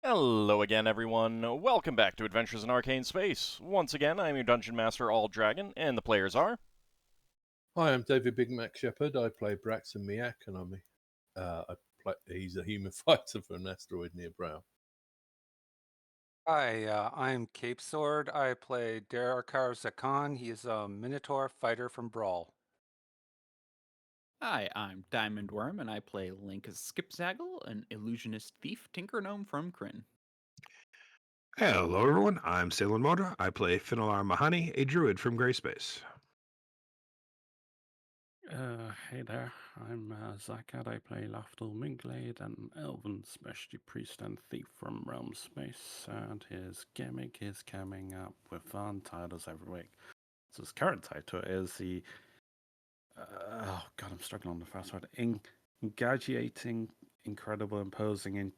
Hello again, everyone. Welcome back to Adventures in Arcane Space. Once again, I'm your Dungeon Master, All Dragon, and the players are. Hi, I'm David Big Mac Shepherd. I play Braxon Miacc, and he's a human fighter for an asteroid near Brow. Hi, I'm Cape Sword. I play Darrakar Zakhan. He's a Minotaur fighter from Brawl. Hi, I'm Diamond Worm, and I play Lankas Skipzaggle, an illusionist thief tinker gnome from Kryn. Hello, everyone. I'm Salem Moda. I play Finnel'ar Mohani, a druid from Grayspace. Hey there, I'm Zakhan. I play Lafdul Moonglade, an elven specialty priest and thief from Realm Space, and his gimmick is coming up with fun titles every week. So his current title is the oh god, I'm struggling on the fast word. Engagiating, incredible, imposing,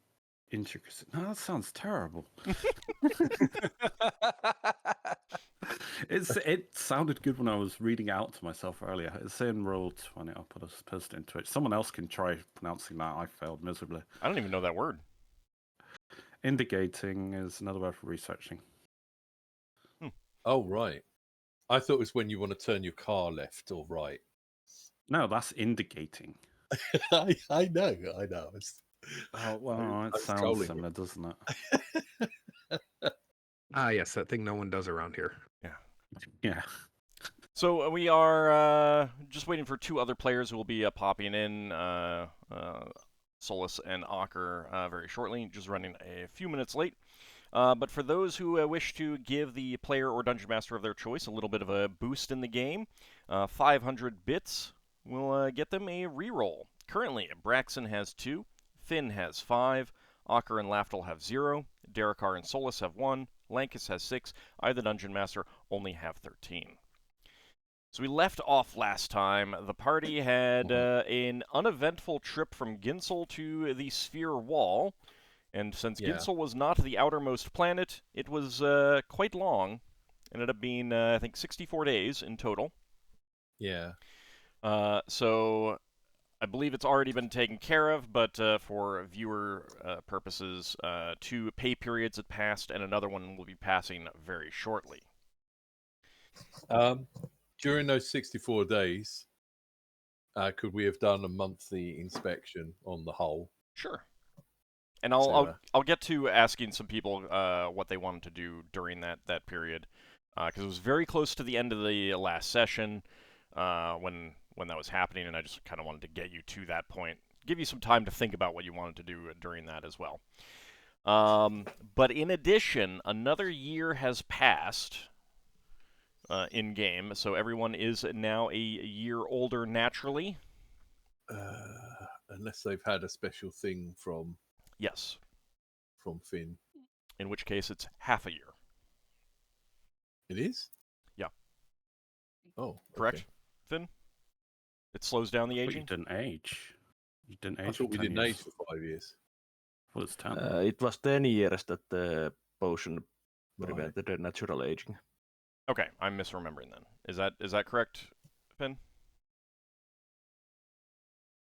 intricacy. No, that sounds terrible. It sounded good when I was reading out to myself earlier. It's in Roll20. I'll put a post into it. Someone else can try pronouncing that. I failed miserably. I don't even know that word. Indicating is another word for researching. Oh, right. I thought it was when you want to turn your car left or right. No, that's indicating. I know. Oh, well, it sounds similar, doesn't it? Yes, that thing no one does around here. Yeah. So we are just waiting for two other players who will be popping in, Solas and Ockar, very shortly, just running a few minutes late. But for those who wish to give the player or dungeon master of their choice a little bit of a boost in the game, 500 bits will get them a reroll. Currently, Braxon has 2, Finn has 5, Ockar and Lafdul have 0, Darrakar and Solas have 1, Lankas has 6, I, the dungeon master, only have 13. So we left off last time. The party had an uneventful trip from Ginsel to the Sphere Wall. And since Ginsel was not the outermost planet, it was quite long. Ended up being, I think, 64 days in total. Yeah. So I believe it's already been taken care of, but for viewer purposes, 2 pay periods had passed, and another one will be passing very shortly. During those 64 days, could we have done a monthly inspection on the hull? Sure. And I'll get to asking some people what they wanted to do during that period, because it was very close to the end of the last session when that was happening, and I just kind of wanted to get you to that point, give you some time to think about what you wanted to do during that as well. But in addition, another year has passed in game, so everyone is now a year older naturally. Unless they've had a special thing from. Yes. From Finn. In which case, it's half a year. It is? Yeah. Oh, correct, okay. Finn? It slows down the aging? You didn't age. You didn't age. I thought we didn't age for 5 years. Well, it's 10. It was 10 years that the potion prevented the natural aging. Okay, I'm misremembering then. Is that correct, Finn?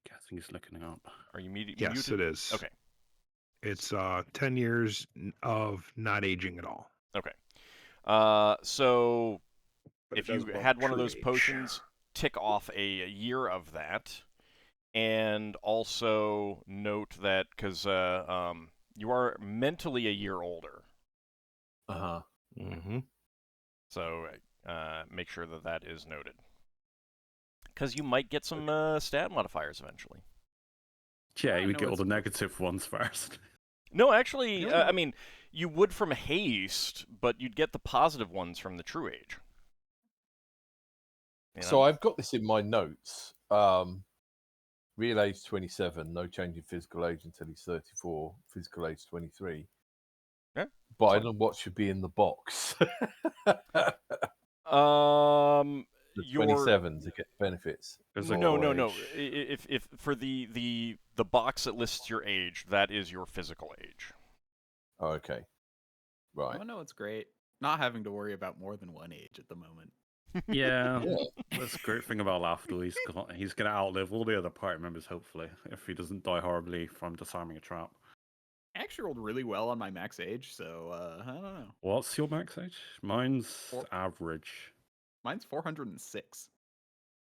Guessing he's looking it up. Are you muted? Yes, it is. Okay. It's 10 years of not aging at all. Okay. So But if you had one of those potions, tick off a year of that, and also note that because you are mentally a year older. Mm-hmm. So make sure that is noted, because you might get some stat modifiers eventually. Yeah, you would get all the negative ones first. No, actually, I mean, you would from haste, but you'd get the positive ones from the true age. You know? So I've got this in my notes. Real age 27, no change in physical age until he's 34. Physical age 23. Yeah. But I don't know what should be in the box. The 27 to get benefits. No. If for the box that lists your age, that is your physical age. Oh, okay. Right. Oh no, it's great. Not having to worry about more than one age at the moment. Yeah. That's the great thing about Lafdul. He's going to outlive all the other party members, hopefully, if he doesn't die horribly from disarming a trap. actually rolled really well on my max age, so I don't know. What's your max age? Mine's Four- average. Mine's 406.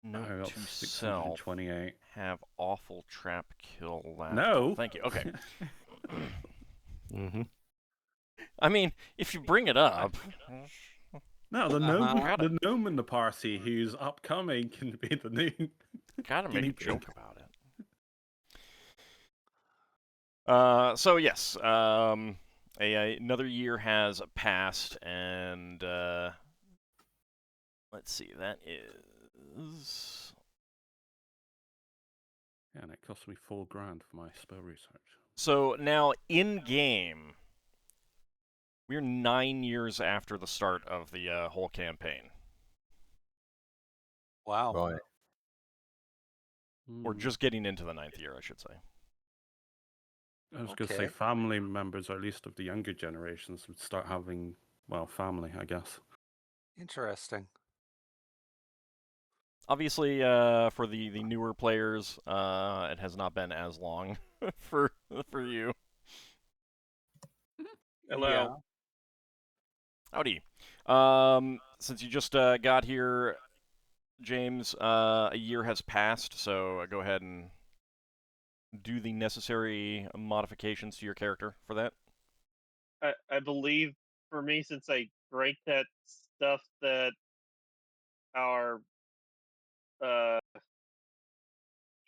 Note I got to self: 628. have awful trap kill Lafdul. No. Thank you. Okay. Mm-hmm. I mean, if you bring it up, No, the Uh-huh. gnome in the party who's upcoming can be the new. gotta make a guinea pig. joke about it. So yes, another year has passed, and let's see, that is. Yeah, and it cost me $4 grand for my spell research. So now in game, we're 9 years after the start of the whole campaign, Wow. Right. or just getting into the 9th year, I should say. I was going to say Okay. family members, or at least of the younger generations, would start having, well, family, I guess. Interesting. Obviously, for the newer players, it has not been as long for you. Hello. Howdy. Since you just got here, James, a year has passed, so go ahead and do the necessary modifications to your character for that. I believe for me, since I break that stuff that our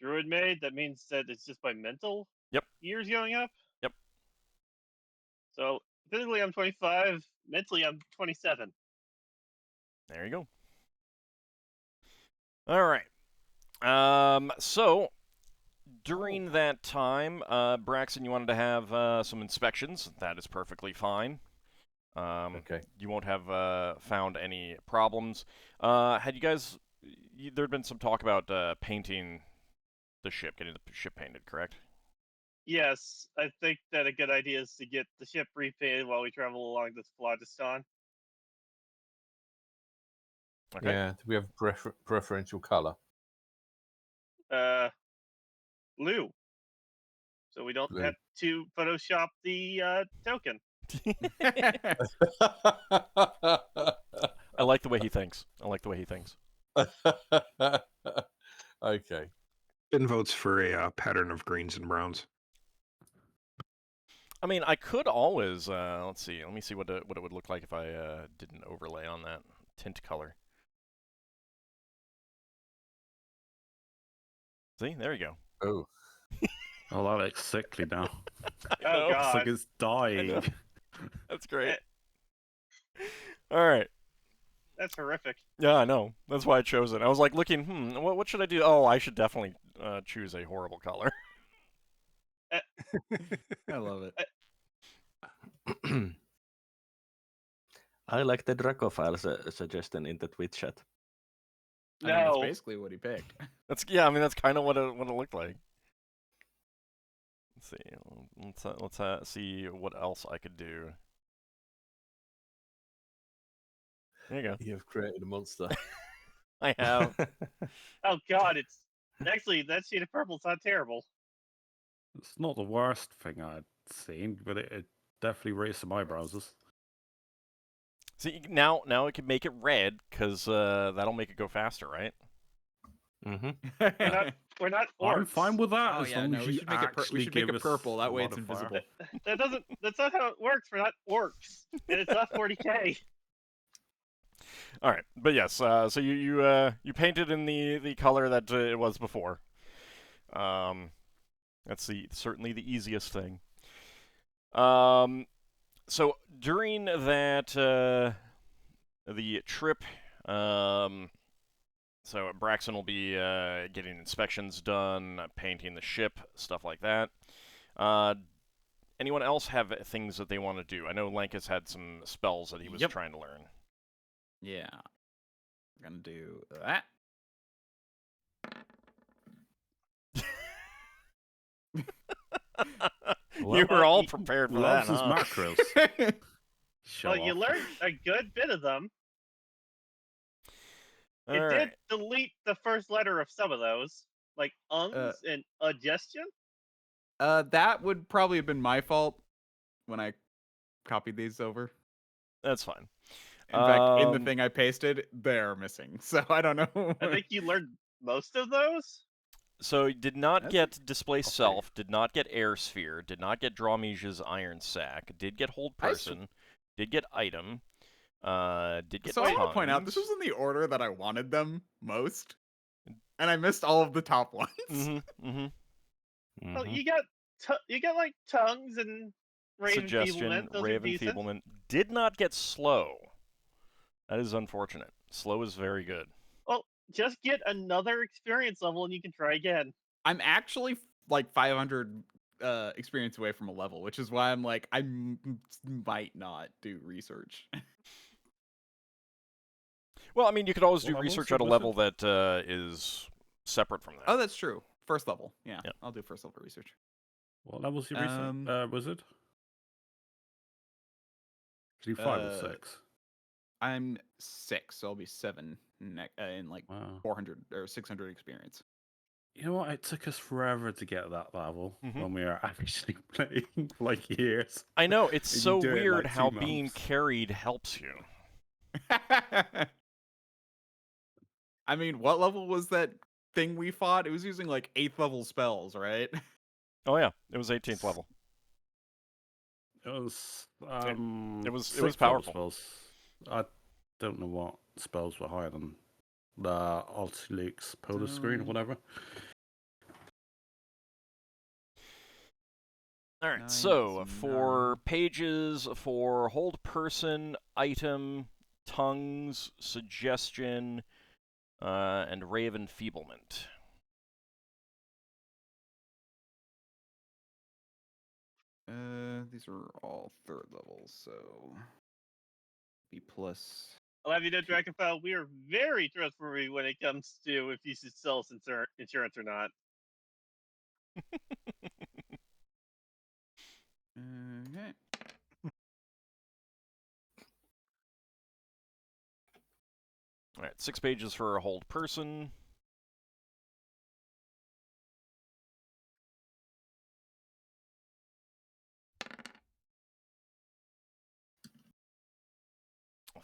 druid made, that means that it's just my mental Yep. years going up. Yep. So physically I'm 25, mentally I'm 27. There you go. All right. So during that time, Braxon, you wanted to have some inspections. That is perfectly fine. Okay. You won't have found any problems. Had you guys? There had been some talk about painting the ship, getting the ship painted, correct? Yes, I think that a good idea is to get the ship repainted while we travel along this phlogiston. Okay. Yeah. Do we have preferential color? Blue. So we don't Blue. have to Photoshop the token. I like the way he thinks. Okay. Ben votes for a pattern of greens and browns. I mean, I could always let's see. Let me see what it would look like if I did an overlay on that tint color. See, there you go. Oh. Oh, that looks sickly now. Oh Looks god. like it's dying. That's great. All right. That's horrific. Yeah, I know. That's why I chose it. I was like looking, what should I do? Oh, I should definitely choose a horrible color. I love it. I like the Dracophile suggestion in the Twitch chat. I mean, that's No. basically what he picked. That's that's kind of what it looked like. Let's see. Let's see what else I could do. There you go. You have created a monster. I have. Oh god, it's actually that shade of purple's not terrible. It's not the worst thing I'd seen, but it definitely raised some eyebrows. See, now it can make it red, because that'll make it go faster, right? Mm-hmm. We're not orcs. I'm fine with that. Oh as yeah, long no, as we you should make it. actually We should make give it us purple. That a way it's modifier. invisible. That's not how it works. We're not orcs, and it's not 40k. All right, but yes. So you painted in the color that it was before. That's certainly the easiest thing. So during that the trip, so Braxon will be getting inspections done, painting the ship, stuff like that. Anyone else have things that they want to do? I know Lankas had some spells that he was trying to learn. Yeah, we're gonna do that. You were all prepared for Loves that, his huh? macros. Show Well, you off. learned a good bit of them. All It right. did delete the first letter of some of those, like ums and adgestion. That would probably have been my fault. when I copied these over. That's fine. In fact, in the Um, thing I pasted, they're missing. So I don't know. I think you learned most of those. So did not That's get Displace Okay. Self, did not get Air Sphere, did not get Drawmage's Iron Sac, did get Hold Person, did get Item, did get So I want to point out, Tongues. this was in the order that I wanted them most. And I missed all of the top ones. Mm-hmm, mm-hmm. Well, Mhm. you got like tongues and Raven Suggestion, Feeblement. Those are Raven decent. Feeblement. Did not get Slow. That is unfortunate. Slow is very good. Well, just get another experience level and you can try again. I'm actually like 500 experience away from a level, which is why I'm like, might not do research. Well, I mean, you could always do What level's research the at a level wizard? that is separate from that. Oh, that's true. First level. Yeah, Yep. I'll do first level research. What level's your wizard? Is he 5 or 6? I'm 6, so I'll be 7 in like Wow. 400 or 600 experience. You know what? It took us forever to get that level Mhm. when we were actually playing for like years. I know, it's And you so do it in, weird like, how 2 being months. carried helps you. I mean, what level was that thing we fought? It was using like 8th level spells, right? Oh yeah, it was 18th level. It was it was 6th level powerful. spells. I don't know what spells were higher than the Altluke's Polar Screen or whatever. All right, 9 so is for 9. pages, for Hold Person, Item, Tongues, Suggestion, and Raven Feeblement. These are all 3rd levels, so B plus. I'll have you know, Dragonfile, we are very trustworthy when it comes to if you should sell us insurance or not. Okay. All right, 6 pages for Hold Person.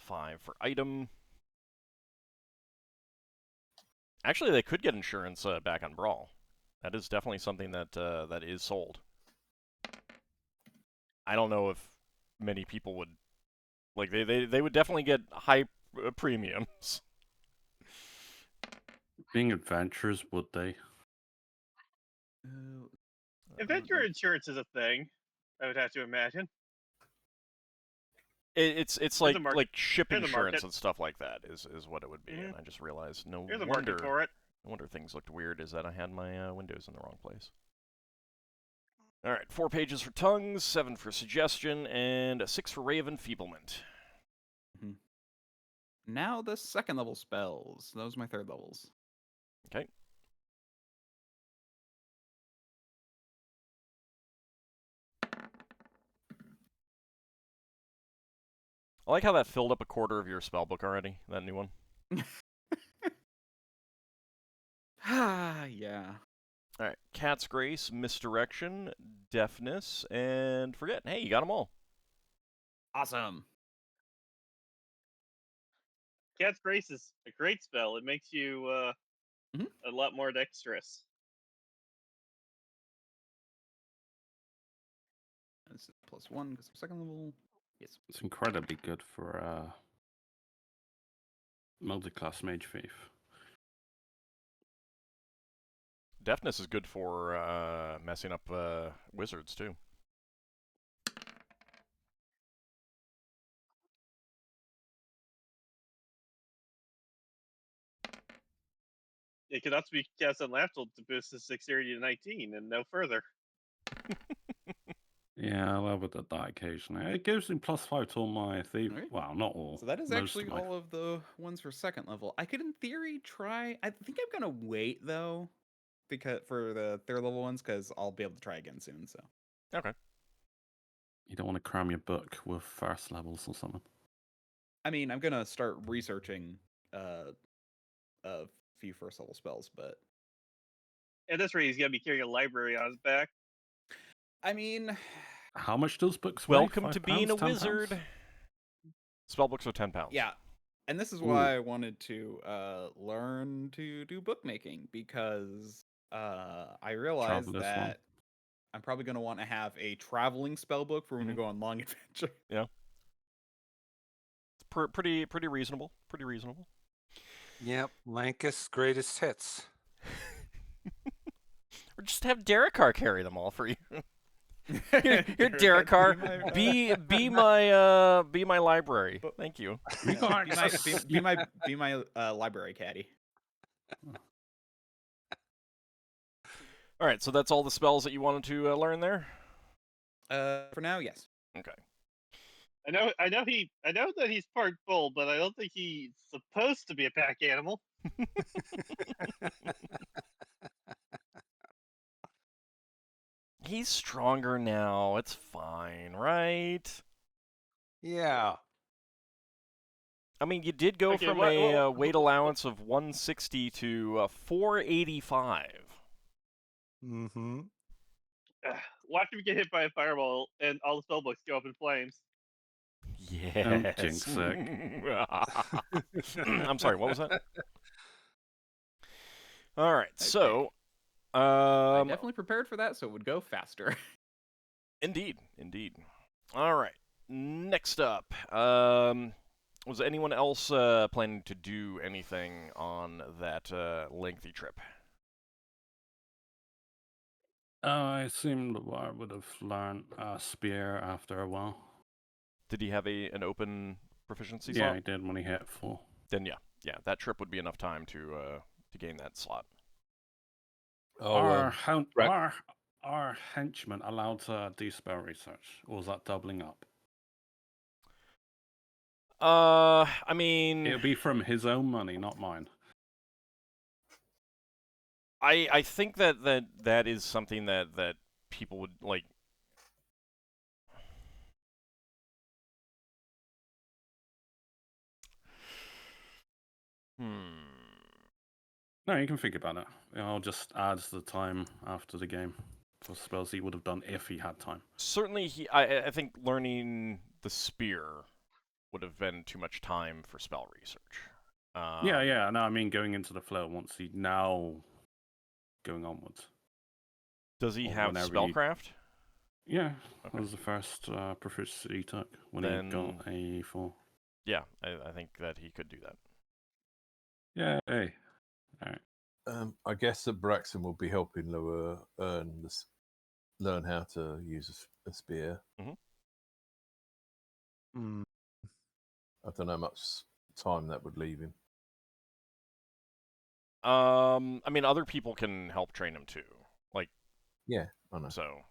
$5 for Item. Actually, they could get insurance back on Brawl. That is definitely something that that is sold. I don't know if many people would like. They would definitely get high premiums. Being adventurers, would they? Adventure insurance is a thing, I would have to imagine. It's like ship Here's the insurance market. and stuff like that is what it would be. And I just realized Here's a market for it. No wonder things looked weird. Is that I had my windows in the wrong place. All right, 4 pages for Tongues, 7 for Suggestion, and 6 for Raven Feeblement. Now the 2nd level spells. Those are my 3rd levels. Okay. I like how that filled up a quarter of your spellbook already, that new one. Yeah. All right, Cat's Grace, Misdirection, Deafness, and Forget. Hey, you got them all. Awesome. Cat's Grace is a great spell. It makes you a lot more dexterous. This is +1 because I'm 2nd level. Yes. It's incredibly good for multi-class Mage Thief. Deafness is good for messing up wizards, too. It can also be cast on Lafdul to boost his dexterity to 19 and no further. Yeah, I love it at that occasionally. It gives me +5 to all my thief. Right. Well, not all. So that is most actually of my... all of the ones for 2nd level. I could, in theory, try. I think I'm gonna wait though, because for the 3rd level ones, because I'll be able to try again soon. So. Okay. You don't want to cram your book with first levels or something. I mean, I'm gonna start researching a few 1st level spells, but At this rate, he's gonna be carrying a library on his back. I mean, How much does books weigh? Welcome to being a £5, £10? wizard. Spellbooks are £10. Yeah. And this is Ooh. why I wanted to learn to do bookmaking, because I realized Traveler's one. that I'm probably going to want to have a traveling spell book for when we go on long adventure. Yeah. It's pretty reasonable. Pretty reasonable. Yep, Lankas greatest hits. Or just have Darrakar carry them all for you. Here, Darrakar, be my library. Thank you. We got Be access. my library caddy. All right, so that's all the spells that you wanted to learn there. For now, yes. Okay. I know that he's part bull, but I don't think he's supposed to be a pack animal. He's stronger now. It's fine, right? Yeah. I mean, you did go Okay, from a weight allowance of 160 to 485. Mm-hmm. Watch him get hit by a fireball, and all the spellbooks go up in flames. Yes. jinx I'm sorry, what was that? All right, so I definitely prepared for that, so it would go faster. indeed. All right, next up, was anyone else planning to do anything on that lengthy trip? I assumed the war would have learned spear after a while. Did he have an open proficiency Yeah, slot? he did when he hit 4. Then yeah, that trip would be enough time to gain that slot. Are henchmen allowed to do spell research, or is that doubling up? I mean, It'll be from his own money, not mine. I think that is something that people would like. No, you can think about it. I'll just add the time after the game for spells he would have done if he had time. Certainly, I think learning the spear would have been too much time for spell research. Yeah. No, I mean going into the flow once he now going onwards. Does he Or have whenever spellcraft? Yeah, Okay. that was the first proficiency he took when Then- he got a 4. Yeah, I think that he could do that. Yay! All right. I guess that Braxon will be helping Laura learn how to use a spear. Mm. I don't know how much time that would leave him. I mean, other people can help train him too. Like, Yeah, I know. so.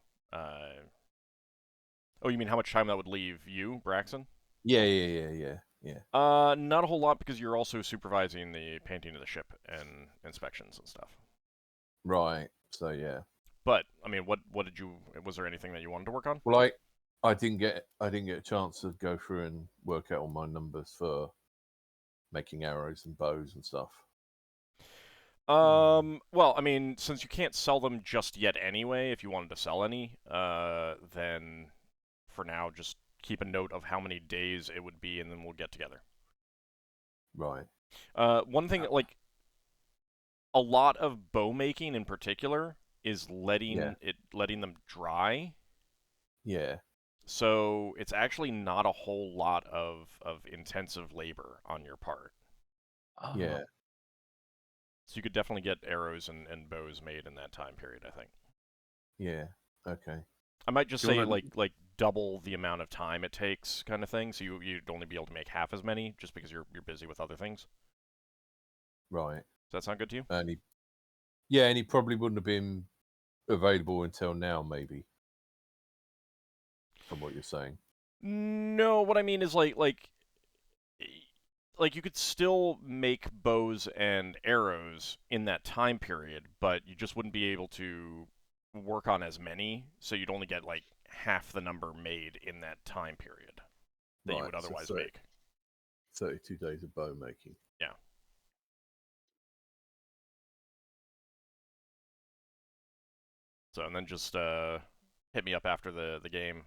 Oh, you mean how much time that would leave you, Braxon? Yeah. Not a whole lot, because you're also supervising the painting of the ship and inspections and stuff. Right. So yeah. But I mean, what did you? Was there anything that you wanted to work on? Well, I didn't get a chance to go through and work out all my numbers for making arrows and bows and stuff. Well, I mean, since you can't sell them just yet anyway, if you wanted to sell any, then for now, just keep a note of how many days it would be, and then we'll get together. Right. One thing, like, a lot of bow making in particular is letting them dry. Yeah. So it's actually not a whole lot of intensive labor on your part. Yeah. So you could definitely get arrows and bows made in that time period, I think. Yeah. Okay. I might just Do you say wanna- like double the amount of time it takes, kind of thing. So you'd only be able to make half as many, just because you're busy with other things. Right. Does that sound good to you? And he probably wouldn't have been available until now, maybe. From what you're saying. No, what I mean is like you could still make bows and arrows in that time period, but you just wouldn't be able to work on as many, so you'd only get like half the number made in that time period that you would Right, so otherwise 30 make. 32 days of bow making. Yeah. So, and then just hit me up after the game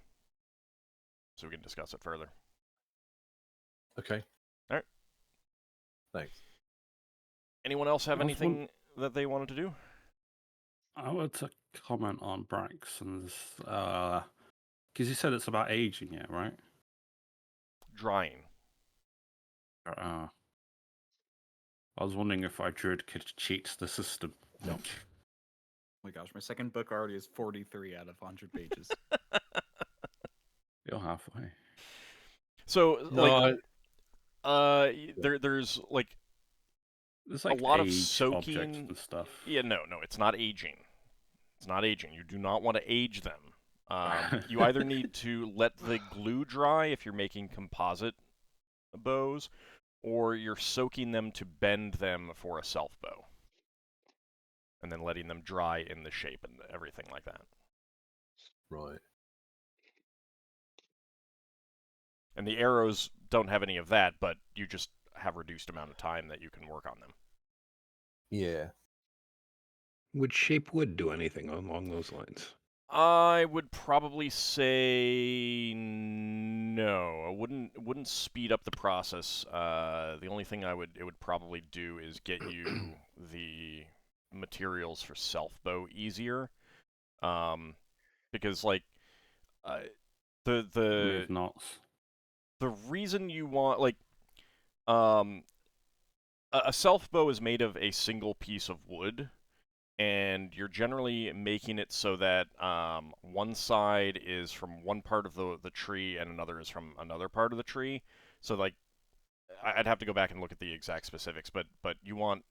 so we can discuss it further. Okay. All right. Thanks. Anyone else have I was anything that they wanted to do? I want to comment on Braxon's, because you said it's about aging it, right? Drying. I was wondering if our druid could cheat the system. No. Oh my gosh, my second book already is 43 out of 100 pages. You're halfway. So, No, like, there's like There's like a lot of age objects soaking. and stuff. Yeah, no, it's not aging. It's not aging. You do not want to age them. You either need to let the glue dry if you're making composite bows, or you're soaking them to bend them for a self bow, and then letting them dry in the shape and everything like that. right. And the arrows don't have any of that, but you just have reduced amount of time that you can work on them. Yeah. Would shape wood do anything along those lines? I would probably say no. I wouldn't speed up the process. The only thing it would probably do is get you the materials for self bow easier. Because like the Remove knots. the reason you want like a self bow is made of a single piece of wood, and you're generally making it so that one side is from one part of the tree and another is from another part of the tree. So like, I'd have to go back and look at the exact specifics, but you want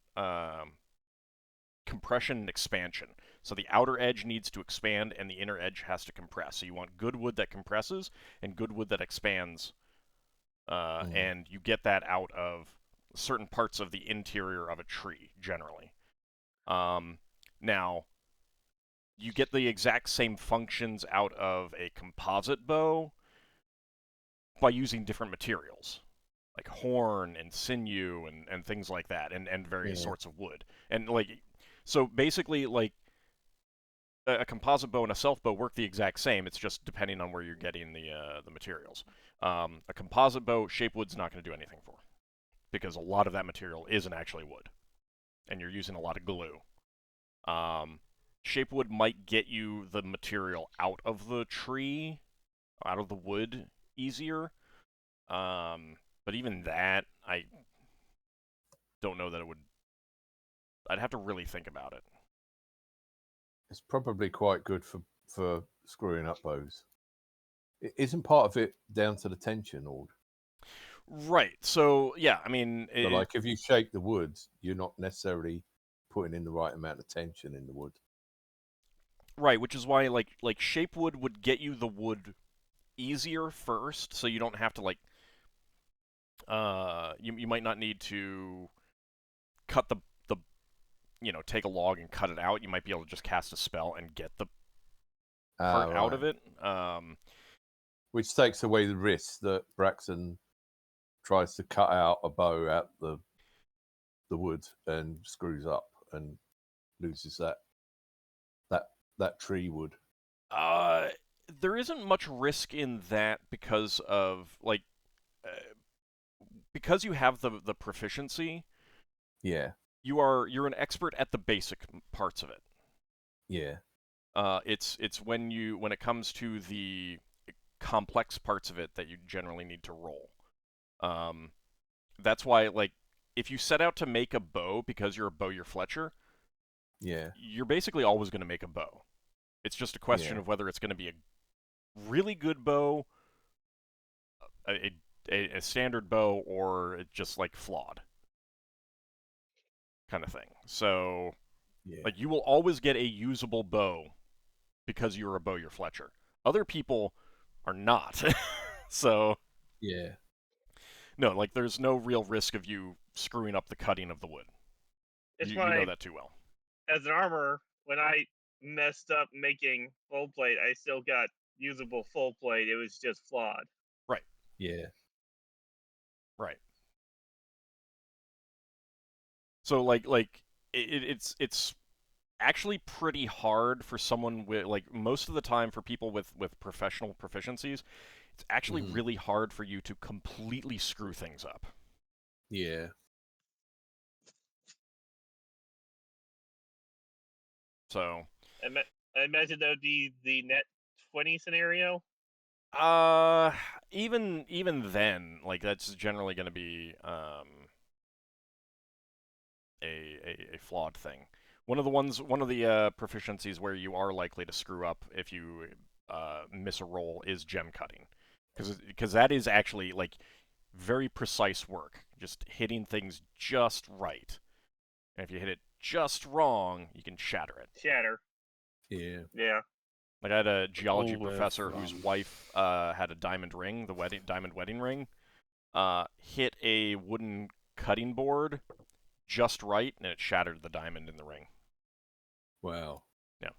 compression and expansion. So the outer edge needs to expand and the inner edge has to compress. So you want good wood that compresses and good wood that expands, and you get that out of certain parts of the interior of a tree, generally. Now, you get the exact same functions out of a composite bow by using different materials, like horn and sinew and things like that, and various sorts of wood. And like, so basically, like, a composite bow and a self bow work the exact same. It's just depending on where you're getting the materials. A composite bow, shape wood's not going to do anything for, because a lot of that material isn't actually wood, and you're using a lot of glue. Shape wood might get you the material out of the tree, out of the wood easier. But even that, I don't know that it would. I'd have to really think about it. It's probably quite good for screwing up bows. Isn't part of it down to the tension, or Right. So yeah, I mean, so like if you shake the wood, you're not necessarily putting in the right amount of tension in the wood. right, which is why like shape wood would get you the wood easier first, so you don't have to like. You might not need to cut the take a log and cut it out. You might be able to just cast a spell and get the part out of it. Which takes away the risk that Braxon tries to cut out a bow out the wood and screws up and loses that tree wood. There isn't much risk in that because of like because you have the proficiency. Yeah. You're an expert at the basic parts of it. Yeah. It's when it comes to the complex parts of it that you generally need to roll. That's why, like, if you set out to make a bow because you're a bowyer Fletcher, yeah, you're basically always going to make a bow. It's just a question of whether it's going to be a really good bow, a standard bow, or just like flawed kind of thing. So, like, you will always get a usable bow because you're a bowyer Fletcher. Other people are not. So, yeah. No, like, there's no real risk of you screwing up the cutting of the wood. You know that too well. As an armorer, when I messed up making full plate, I still got usable full plate. It was just flawed. Right. Yeah. Right. So, like it's actually pretty hard for someone with, like, most of the time for people with professional proficiencies, it's actually Mhm. really hard for you to completely screw things up. Yeah. So, I imagine that would be the net 20 scenario. even then, like, that's generally going to be a flawed thing. One of the proficiencies where you are likely to screw up if you miss a roll is gem cutting, because that is actually, like, very precise work, just hitting things just right. And if you hit it just wrong, you can shatter it. Shatter. Yeah. Yeah. Like, I had a geology All with, professor whose wife had a diamond ring, the diamond wedding ring, hit a wooden cutting board just right, and it shattered the diamond in the ring. Wow. Yeah.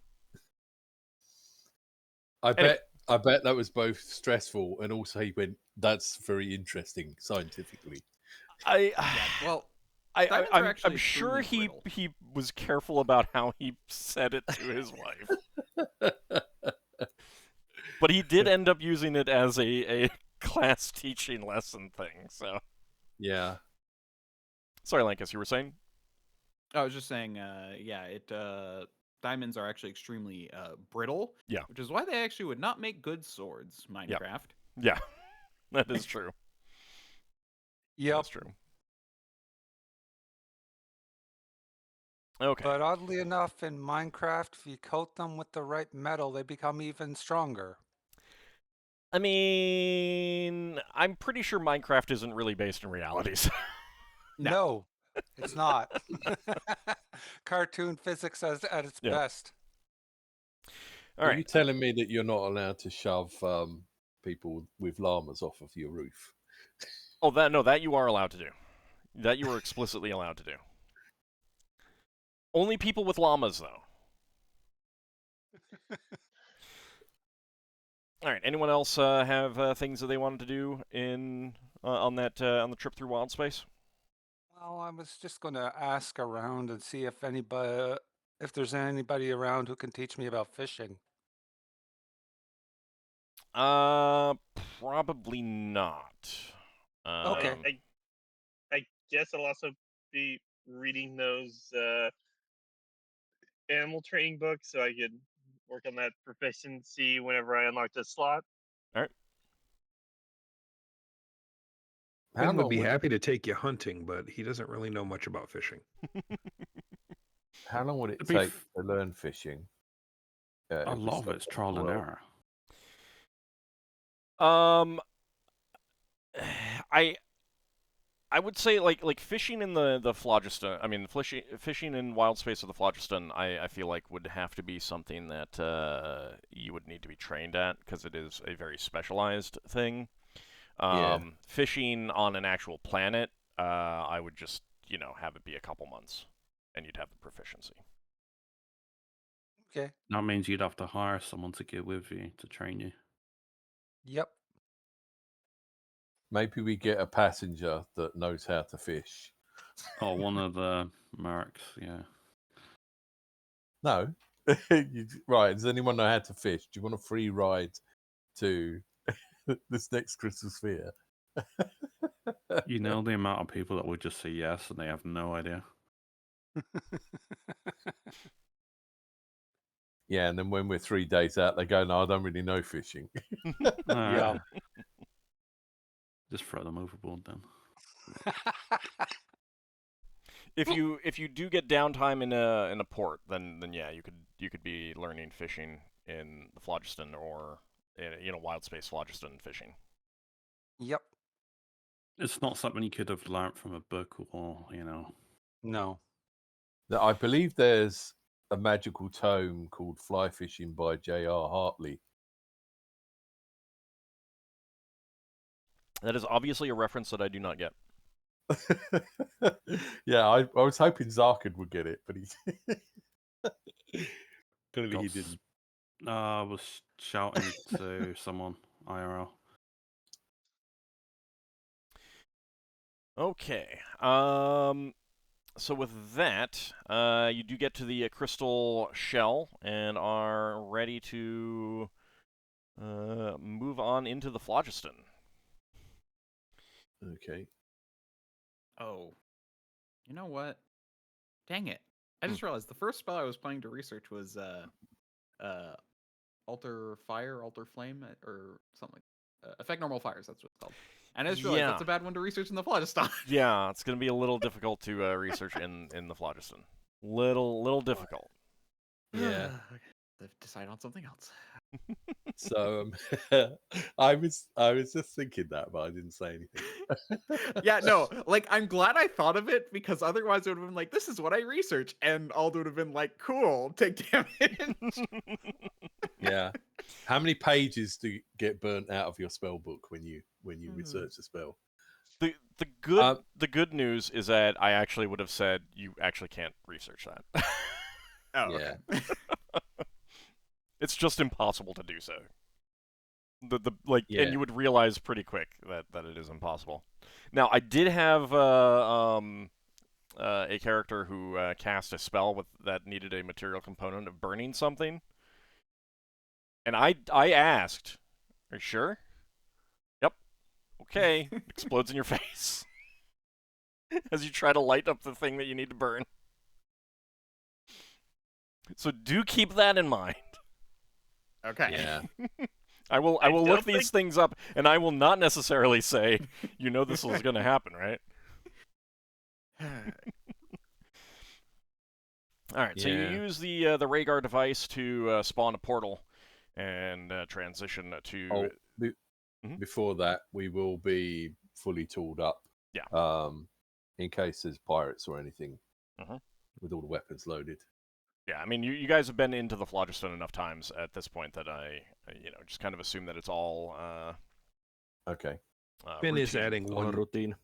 I Anyway. bet that was both stressful and also he went, that's very interesting scientifically. Well, I'm diamonds are I'm actually sure extremely he brittle. was careful about how he said it to his wife. But he did end up using it as a class teaching lesson thing, so. Yeah. Sorry, Lankas, you were saying? I was just saying, diamonds are actually extremely brittle. Yeah. Which is why they actually would not make good swords, Minecraft. Yeah, that is true. Yep. That's true. Okay. But oddly enough, in Minecraft, if you coat them with the right metal, they become even stronger. I mean, I'm pretty sure Minecraft isn't really based in realities. No, it's not. Cartoon physics at its Yeah. best. All Are right. you telling me that you're not allowed to shove people with llamas off of your roof? Oh, that you are allowed to do. That you are explicitly allowed to do. Only people with llamas, though. All right. Anyone else have things that they wanted to do in on the trip through Wild Space? Well, I was just going to ask around and see if there's anybody around who can teach me about fishing. Probably not. Okay. I guess I'll also be reading those animal training books so I could work on that proficiency whenever I unlock the slot. All right. Ben would be happy to take you hunting, but he doesn't really know much about fishing. How long would it To be take f- to learn fishing? A if we lot of stopped it's at trial the and world? error. I would say like fishing in the phlogiston. I mean, fishing in Wild Space of the phlogiston. I feel like would have to be something that you would need to be trained at because it is a very specialized thing. Yeah. Fishing on an actual planet, I would just have it be a couple months, and you'd have the proficiency. Okay. That means you'd have to hire someone to get with you to train you. Yep. Maybe we get a passenger that knows how to fish. Or one of the mercs, yeah. No. Right. Does anyone know how to fish? Do you want a free ride to this next Crystal Sphere? You know the amount of people that would just say yes and they have no idea. Yeah, and then when we're 3 days out, they go, "No, I don't really know fishing." Yeah. Just throw them overboard then. If you do get downtime in a port, then yeah, you could be learning fishing in the phlogiston or Wild Space phlogiston fishing. Yep. It's not something you could have learnt from a book or, No. Now, I believe there's a magical tome called Fly Fishing by J.R. Hartley. That is obviously a reference that I do not get. Yeah, I was hoping Zakhan would get it, but he clearly he didn't. I was shouting to someone IRL. Okay. So with that, you do get to the crystal shell and are ready to move on into the phlogiston. Okay. Oh, you know what? Dang it! I just realized the first spell I was planning to research was alter fire, alter flame, or something. Affect normal fires. That's what it's called. And I just realized that's Yeah. a bad one to research in the phlogiston. Yeah, it's going to be a little difficult to research in the phlogiston. Little difficult. Yeah. Decide on something else. So I was just thinking that, but I didn't say anything. Yeah, no, like I'm glad I thought of it because otherwise it would have been like, this is what I research, and Aldo would have been like, cool, take damage. Yeah. How many pages do you get burnt out of your spell book when you research a spell? The good news is that I actually would have said you actually can't research that. Oh, Yeah. okay. It's just impossible to do so. And Yeah. you would realize pretty quick that it is impossible. Now, I did have a character who cast a spell that needed a material component of burning something, and I asked, "Are you sure?" Yep. Okay. Explodes in your face as you try to light up the thing that you need to burn. So do keep that in mind. Okay. Yeah. I will don't look think- these things up, and I will not necessarily say, this was going to happen, right? All right, so you Yeah. use the Rhaegar device to spawn a portal and transition to. Oh, Mhm. before that, we will be fully tooled up. Yeah. In case there's pirates or anything, Mhm. with all the weapons loaded. Yeah, I mean, you guys have been into the phlogiston enough times at this point that I just kind of assume that it's all. Okay. Finn is routine. adding All one. routine.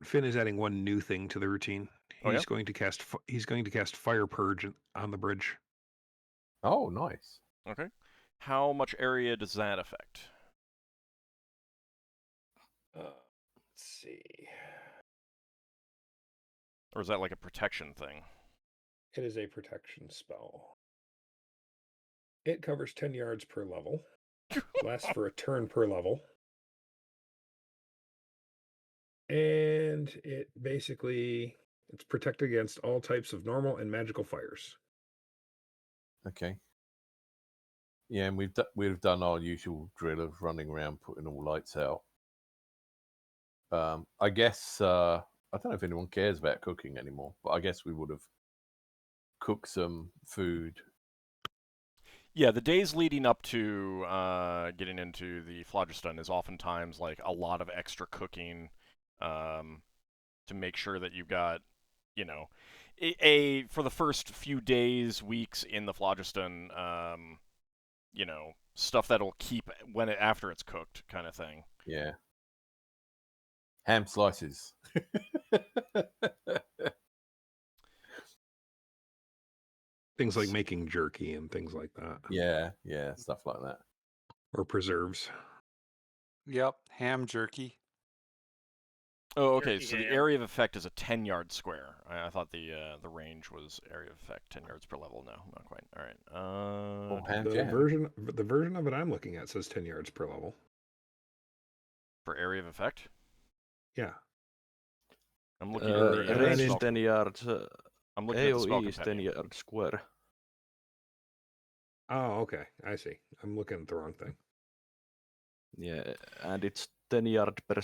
Finn is adding one new thing to the routine. Oh, yeah? He's going to cast. He's going to cast Fire Purge on the bridge. Oh, nice. Okay. How much area does that affect? Let's see. Or is that like a protection thing? It is a protection spell. It covers 10 yards per level. Lasts for a turn per level. And it basically it's protected against all types of normal and magical fires. Okay. Yeah, and we've done our usual drill of running around putting all lights out. I guess I don't know if anyone cares about cooking anymore, but I guess we would have cooked some food. Yeah, the days leading up to getting into the phlogiston is oftentimes like a lot of extra cooking to make sure that you've got, for the first few days, weeks in the phlogiston, stuff that'll keep after it's cooked, kind of thing. Yeah. Ham slices. Things like making jerky and things like that. Yeah, stuff like that. Or preserves. Yep, ham jerky. Oh, okay. Jerky So the ham. area of effect is a 10-yard square. I thought the range was area of effect 10 yards per level. No, not quite. All right. Or ham The jam. version of it I'm looking at says 10 yards per level. For area of effect, Yeah. I'm looking at the Range is spell- 10 yards. I'm looking at the spell AoE is 10 compendium. yards square. Oh, okay. I see. I'm looking at the wrong thing. Yeah, and it's 10 yards per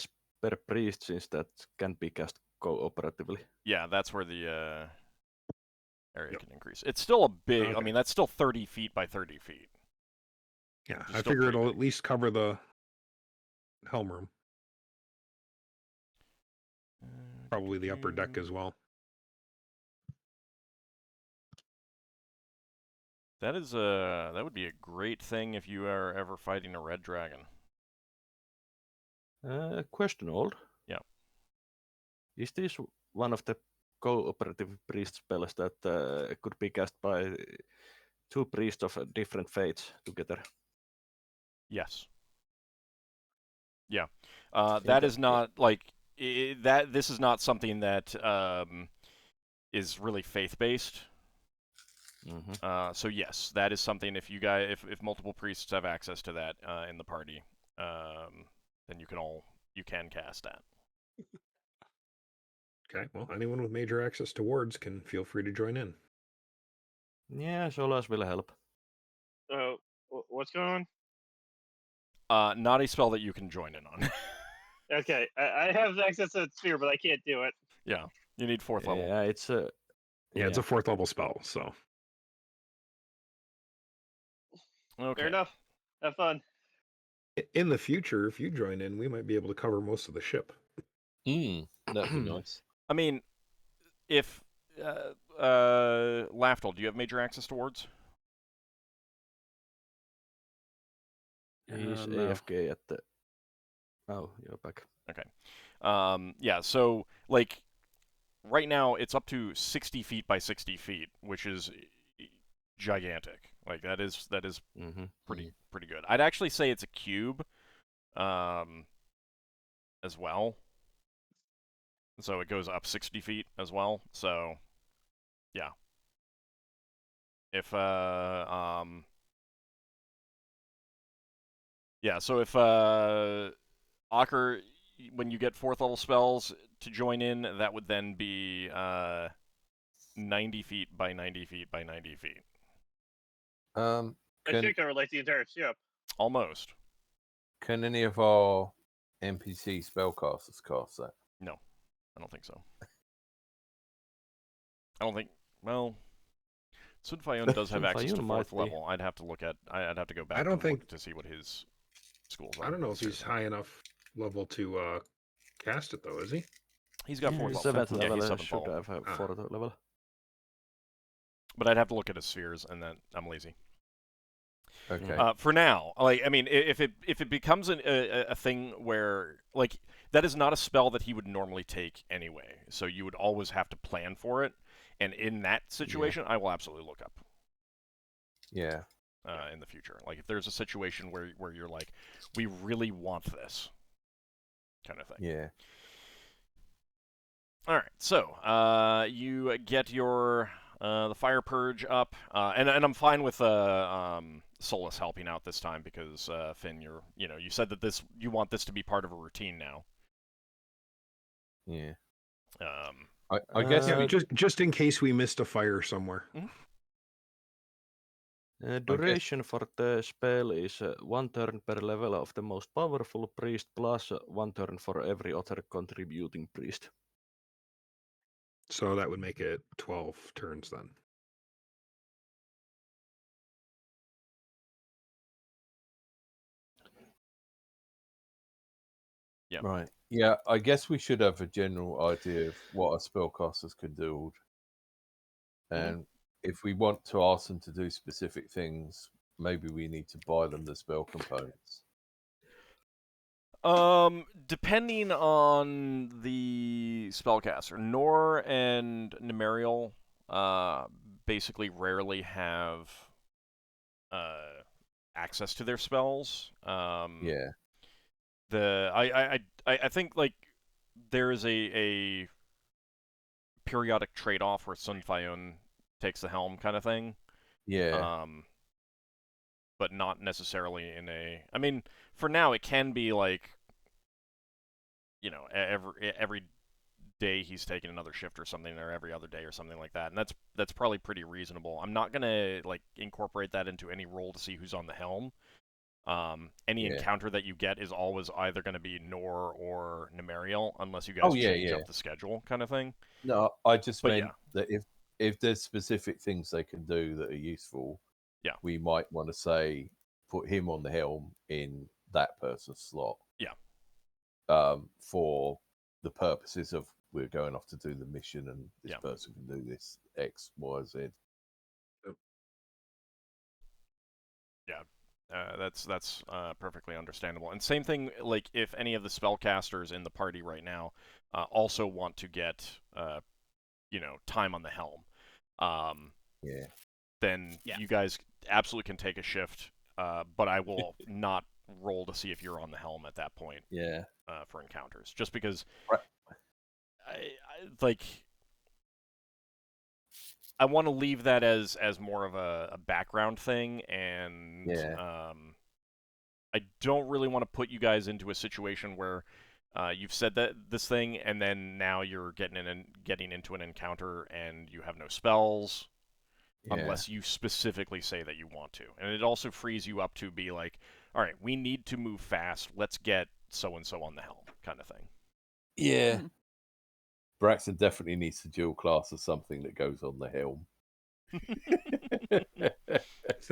priest, since that can be cast cooperatively. Yeah, that's where the area can increase. It's still a big. I Okay. mean, that's still 30 feet by 30 feet. Yeah, It's I still figure pretty it'll big. at least cover the helm room. Probably the upper deck as well. That would be a great thing if you are ever fighting a red dragon. Question, Old. Yeah. Is this one of the cooperative priest spells that could be cast by two priests of different faiths together? Yes. Yeah. That is not like that. This is not something that is really faith-based. So yes, that is something. If you guys, if multiple priests have access to that in the party, then you can cast that. Okay, well, anyone with major access to wards can feel free to join in. Yeah, Solas will help. What's going on? Not a spell that you can join in on. Okay, I have access to the sphere, but I can't do it. Yeah, you need 4th level. Yeah, it's a It's a 4th level spell, so. Okay. Fair enough. Have fun. In the future, if you join in, we might be able to cover most of the ship. That'd be nice. I mean, if Lafdul, do you have major access to wards? He's No. AFK at the. Oh, you're back. Okay. Yeah. So like, right now it's up to 60 feet by 60 feet, which is gigantic. Like that is pretty good. I'd actually say it's a cube, as well. So it goes up 60 feet as well. So, yeah. If yeah. So if Ockar, when you get 4th level spells to join in, that would then be 90 feet by 90 feet by 90 feet. I should cover like the entire ship. Almost. Can any of our NPC spellcasters cast that? No, I don't think so. I don't think. Well, Sun Fayun does have access to 4th level. I'd have to look at. I'd have to go back. To see what his schools are. I don't know if he's high enough level to cast it, though. Is he? He's got 4th level. 7th Yeah, level. he's 7th Should level. have 4th level. But I'd have to look at his spheres, and then I'm lazy. Okay. For now, like, I mean, if it becomes a thing where, like, that is not a spell that he would normally take anyway, so you would always have to plan for it. And in that situation, I will absolutely look up. Yeah. In the future, like if there's a situation where you're like, we really want this, kind of thing. Yeah. All right, so you get your the fire purge up, and I'm fine with Solas helping out this time because Finn, you said that you want this to be part of a routine now. Yeah. I guess just in case we missed a fire somewhere. Duration for the spell is 1 turn per level of the most powerful priest plus 1 turn for every other contributing priest. So that would make it 12 turns then. Yeah. Right. Yeah, I guess we should have a general idea of what our spellcasters can do. And if we want to ask them to do specific things, maybe we need to buy them the spell components. Depending on the spellcaster, Nor and Nemerial basically rarely have access to their spells. Yeah. I think like there is a periodic trade-off where Sun Fayun takes the helm kind of thing. Yeah. But not necessarily in a. I mean, for now it can be like, every day he's taking another shift or something, or every other day or something like that, and that's probably pretty reasonable. I'm not gonna like incorporate that into any roll to see who's on the helm. Any encounter that you get is always either going to be Nor or Nemerial, unless you guys change up the schedule, kind of thing. No, I just meant that if there's specific things they can do that are useful, we might want to say put him on the helm in that person's slot. Yeah. For the purposes of we're going off to do the mission, and this person can do this X, Y, Z. Yeah. That's perfectly understandable. And same thing, like if any of the spellcasters in the party right now also want to get time on the helm, then you guys absolutely can take a shift. But I will not roll to see if you're on the helm at that point. For encounters, just because I want to leave that as more of a background thing, and Yeah. I don't really want to put you guys into a situation where you've said this thing, and then now you're getting into an encounter, and you have no spells, unless you specifically say that you want to. And it also frees you up to be like, all right, we need to move fast. Let's get so and so on the helm, kind of thing. Yeah. Braxon definitely needs to dual class or something that goes on the helm.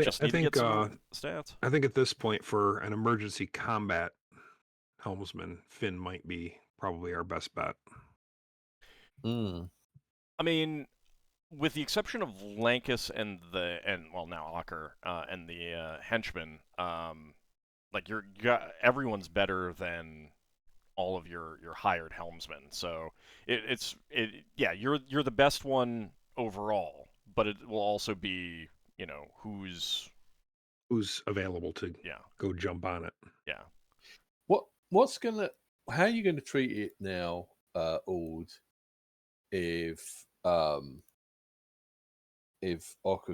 Just need to get some stats. I think at this point, for an emergency combat helmsman, Finn might be probably our best bet. I mean, with the exception of Lankas and now Ockar and the henchmen, like everyone's better than all of your hired helmsmen. So you're the best one overall, but it will also be, who's available to go jump on it. Yeah. How are you gonna treat it now, Ord, if Ockar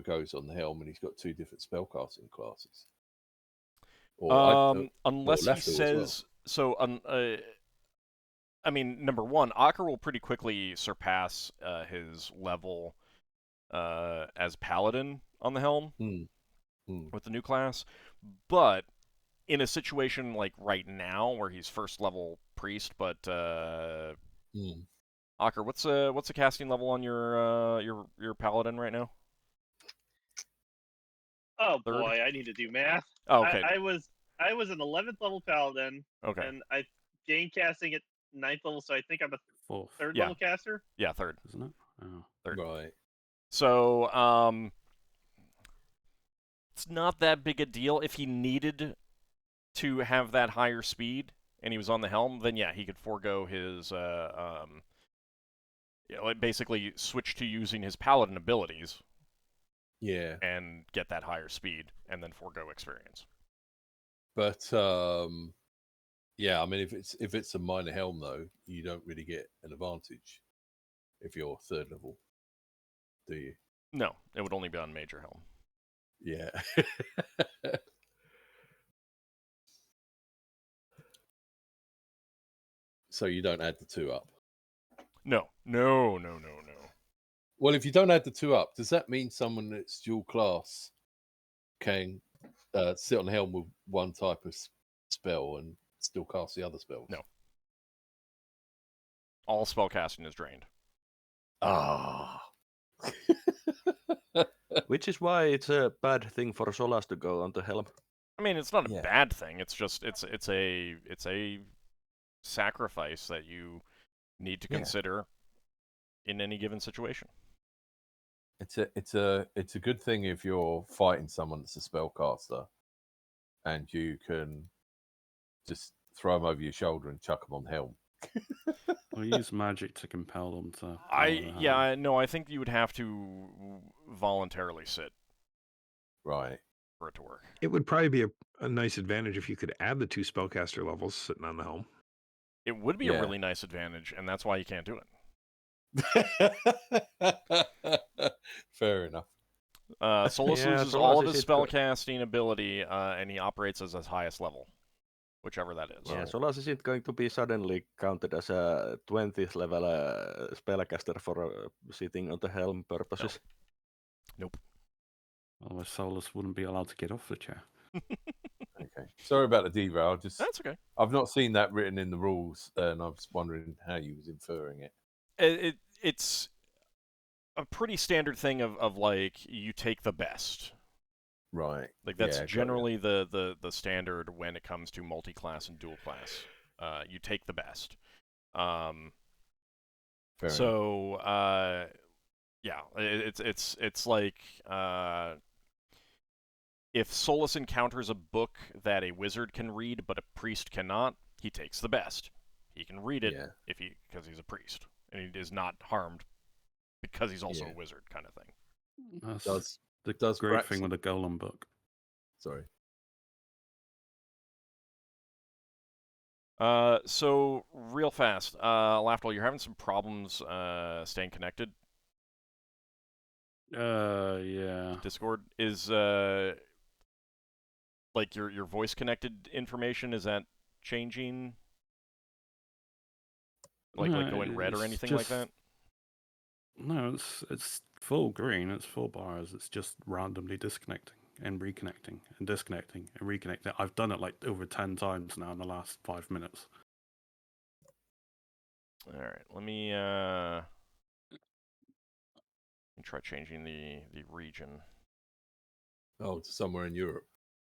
goes on the helm and he's got 2 different spellcasting classes? Unless he says so. I mean, number one, Ockar will pretty quickly surpass his level as Paladin on the helm with the new class. But in a situation like right now, where he's first level priest, but Ockar, what's the casting level on your Paladin right now? Oh boy, I need to do math. Oh, okay. I was an 11th level Paladin. Okay. And I gained casting at 9th level, so I think I'm a Fourth. third level caster. Yeah, third. Isn't it? Oh. Third. Right. So, it's not that big a deal. If he needed to have that higher speed and he was on the helm, then yeah, he could forego his basically switch to using his Paladin abilities. Yeah. And get that higher speed, and then forego experience. But yeah, I mean, if it's a minor helm though, you don't really get an advantage if you're 3rd level, do you? No, it would only be on major helm. Yeah. So you don't add the 2 up? No. Well, if you don't add the 2 up, does that mean someone that's dual class can sit on the helm with one type of spell and still cast the other spells? No. All spell casting is drained. Which is why it's a bad thing for Solas to go on the helm. I mean, it's not a bad thing. It's just it's a sacrifice that you need to consider in any given situation. It's a good thing if you're fighting someone that's a spellcaster, and you can just throw them over your shoulder and chuck them on the helm. Or use magic to compel them to. I think you would have to voluntarily sit. Right. For it to work. It would probably be a nice advantage if you could add the 2 spellcaster levels sitting on the helm. It would be a really nice advantage, and that's why you can't do it. Fair enough. Solas loses all of his spellcasting ability, and he operates as his highest level, whichever that is. Yeah, Solas isn't going to be suddenly counted as a 20th level spellcaster for sitting on the helm purposes. Nope. Otherwise, Solas wouldn't be allowed to get off the chair. Okay. Sorry about the derail. That's okay. I've not seen that written in the rules, and I was wondering how you was inferring it. It's a pretty standard thing of like you take the best. Right. Like that's generally the standard when it comes to multi-class and dual class. You take the best. It's like if Solas encounters a book that a wizard can read but a priest cannot, he takes the best. He can read it because he's a priest, and he is not harmed because he's also a wizard, kind of thing. That's the great thing with the Golem book. Sorry. So real fast, Lafdul, you're having some problems staying connected. Yeah. Discord is like your voice connected information, is that changing? Like going red or It's anything like just that? no. It's full green. It's full bars. It's just randomly disconnecting and reconnecting and disconnecting and reconnecting. I've done it like over 10 times now in the last 5 minutes. All right, let me try changing the region. Oh, to somewhere in Europe.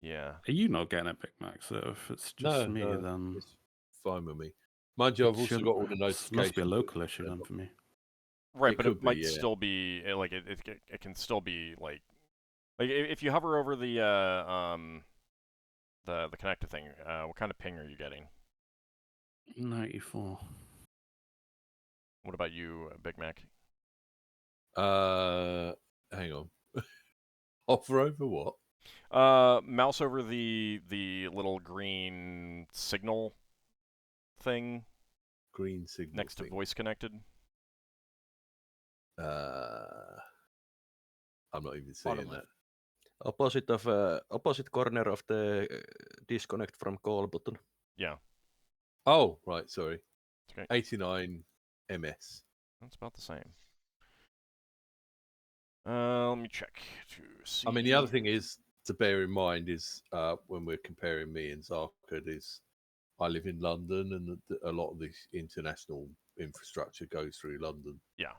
Yeah. Are you not getting it, Big Mac? So if it's just me, No, then it's fine with me. Mind you, I've also got all the it notifications. must be a local issue then for me. Right, It but could it be, might yeah. still be like it can still be like if you hover over the connector thing, what kind of ping are you getting? 94. What about you, Big Mac? Hang on. Hover over what? Mouse over the little green signal thing Green signal next to thing. voice connected. I'm not even seeing that. Opposite corner of the disconnect from call button. Yeah. Oh, right, sorry. Okay. 89 MS. That's about the same. Let me check to see. I mean, the other thing is to bear in mind is when we're comparing me and Zakhan is I live in London and a lot of this international infrastructure goes through London. Yeah.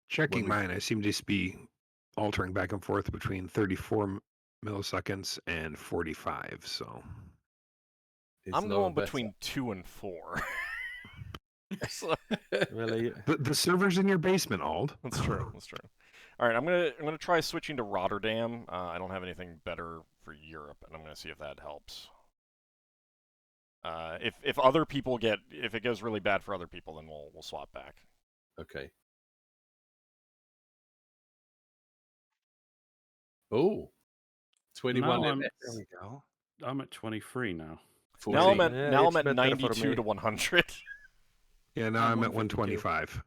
Checking mine, I seem to just be altering back and forth between 34 milliseconds and 45. So I'm going between 2 and 4. So, Well, the server's in your basement, Ald. that's true. That's true. All right, I'm gonna try switching to Rotterdam. I don't have anything better for Europe, and I'm gonna see if that helps. If other people if it goes really bad for other people, then we'll swap back. Okay. Oh, 21 Now MS. There we go. I'm at 23 now. Now I'm 14. at it's better for 92 me. to 100. Yeah, now I'm I'm at 152. 125.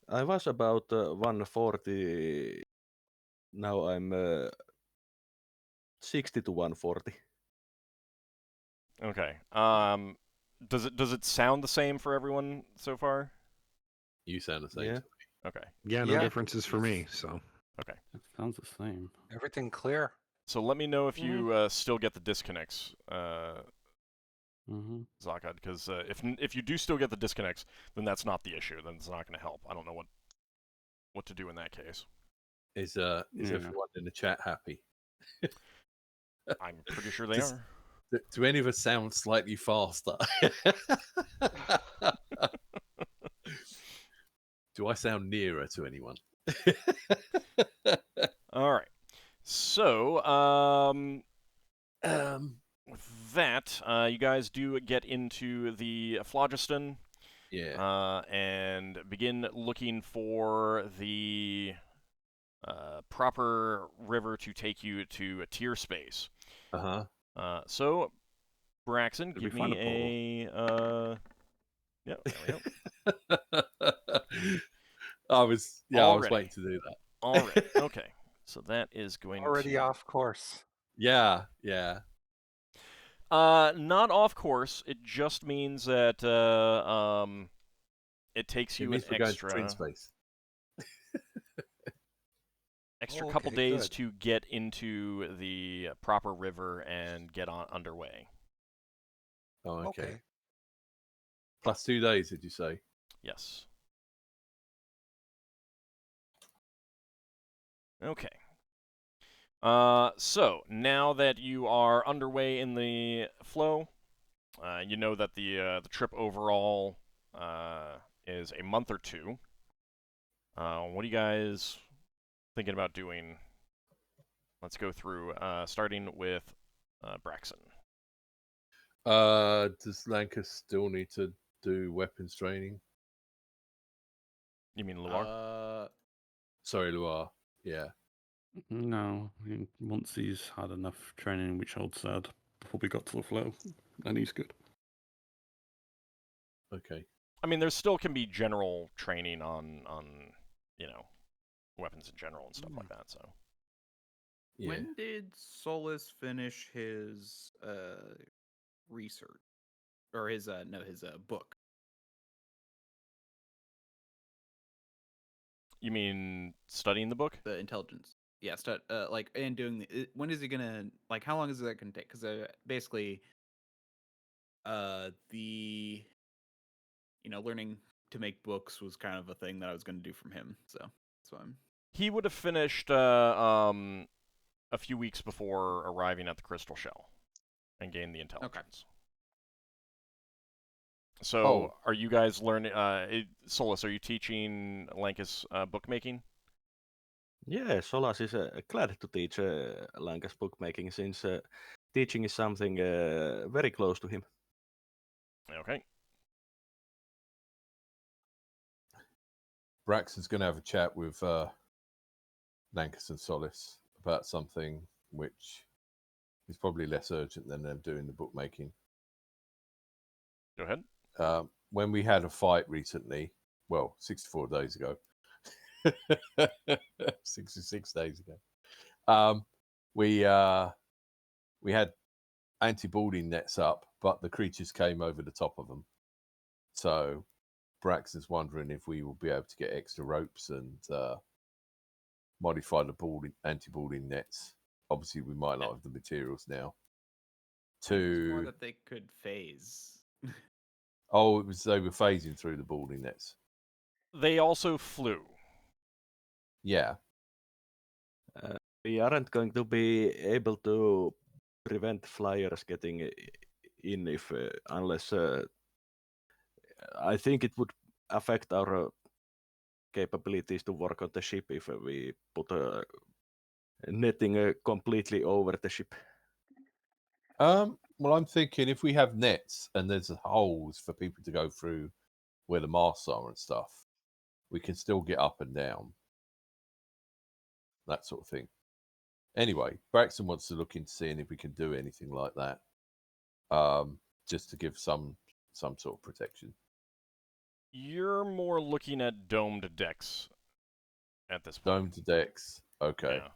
I was about 140. Now I'm 60 to 140. Okay. Does it sound the same for everyone so far? You sound the same Yeah. to me. Okay. Yeah, no Yeah. differences for me. So Okay. It sounds the same. Everything clear. So let me know if you still get the disconnects, Zakhan, because if you do still get the disconnects, then that's not the issue. Then it's not going to help. I don't know what to do in that case. Is everyone in the chat happy? I'm pretty sure they are. Do any of us sound slightly faster? Do I sound nearer to anyone? All right. So, with that, you guys do get into the phlogiston. Yeah. And begin looking for the proper river to take you to a Tirspace. So, Braxon, give me a. Yeah, there we go. I was waiting to do that. All right. Okay. So that is going Already off course. Yeah. Not off course. It just means that it takes you an extra couple days to get into the proper river and get on underway. Oh, okay. Plus 2 days, did you say? Yes. Okay. So now that you are underway in the flow, you know that the trip overall is a month or two. What are you guys thinking about doing? Let's go through, starting with Braxon. Does Lankas still need to do weapons training? You mean Luar? Sorry, Luar. Yeah. No, once he's had enough training, which Old said before we got to the flow, then he's good. Okay. I mean, there still can be general training on weapons in general and stuff like that. So Yeah. When did Solas finish his research or his book? you mean studying the book? The intelligence. Yeah, and doing when is he gonna how long is that gonna take? Because basically, the learning to make books was kind of a thing that I was gonna do from him. So that's why I'm. He would have finished a few weeks before arriving at the Crystal Shell and gained the intelligence. So, are you guys learning? Solas, are you teaching Lankas bookmaking? Yeah, Solas is glad to teach Lankas bookmaking since teaching is something very close to him. Okay. Braxon's going to have a chat with Lankas and Solas about something which is probably less urgent than them doing the bookmaking. Go ahead. When we had a fight recently, well, 64 days ago, 66 days ago, we had anti-boarding nets up, but the creatures came over the top of them. So Braxton's wondering if we will be able to get extra ropes and modify the anti-boarding nets. Obviously, we might not have the materials now. It's more that they could phase. Oh, it was they were phasing through the boarding nets. They also flew. Yeah. We aren't going to be able to prevent flyers getting in if unless I think it would affect our capabilities to work on the ship if we put netting completely over the ship. Well, I'm thinking if we have nets and there's holes for people to go through where the masts are and stuff, we can still get up and down. That sort of thing. Anyway, Braxton wants to look into seeing if we can do anything like that, just to give some sort of protection. You're more looking at domed decks at this point. Domed decks. Okay. Yeah.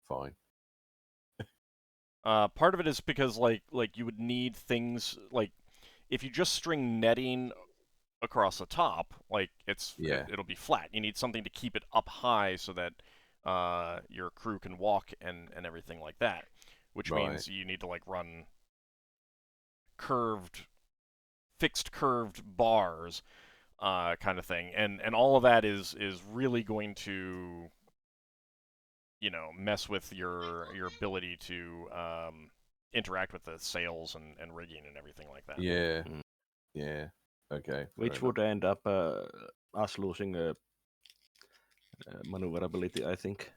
Fine. Part of it is because like you would need things like if you just string netting across the top, like it'll be flat. You need something to keep it up high so that your crew can walk and everything like that, which means you need to like run fixed curved bars, kind of thing, and all of that is really going to mess with your ability to interact with the sails and rigging and everything like that. Yeah. Yeah. Okay. Which would end up us losing maneuverability, I think.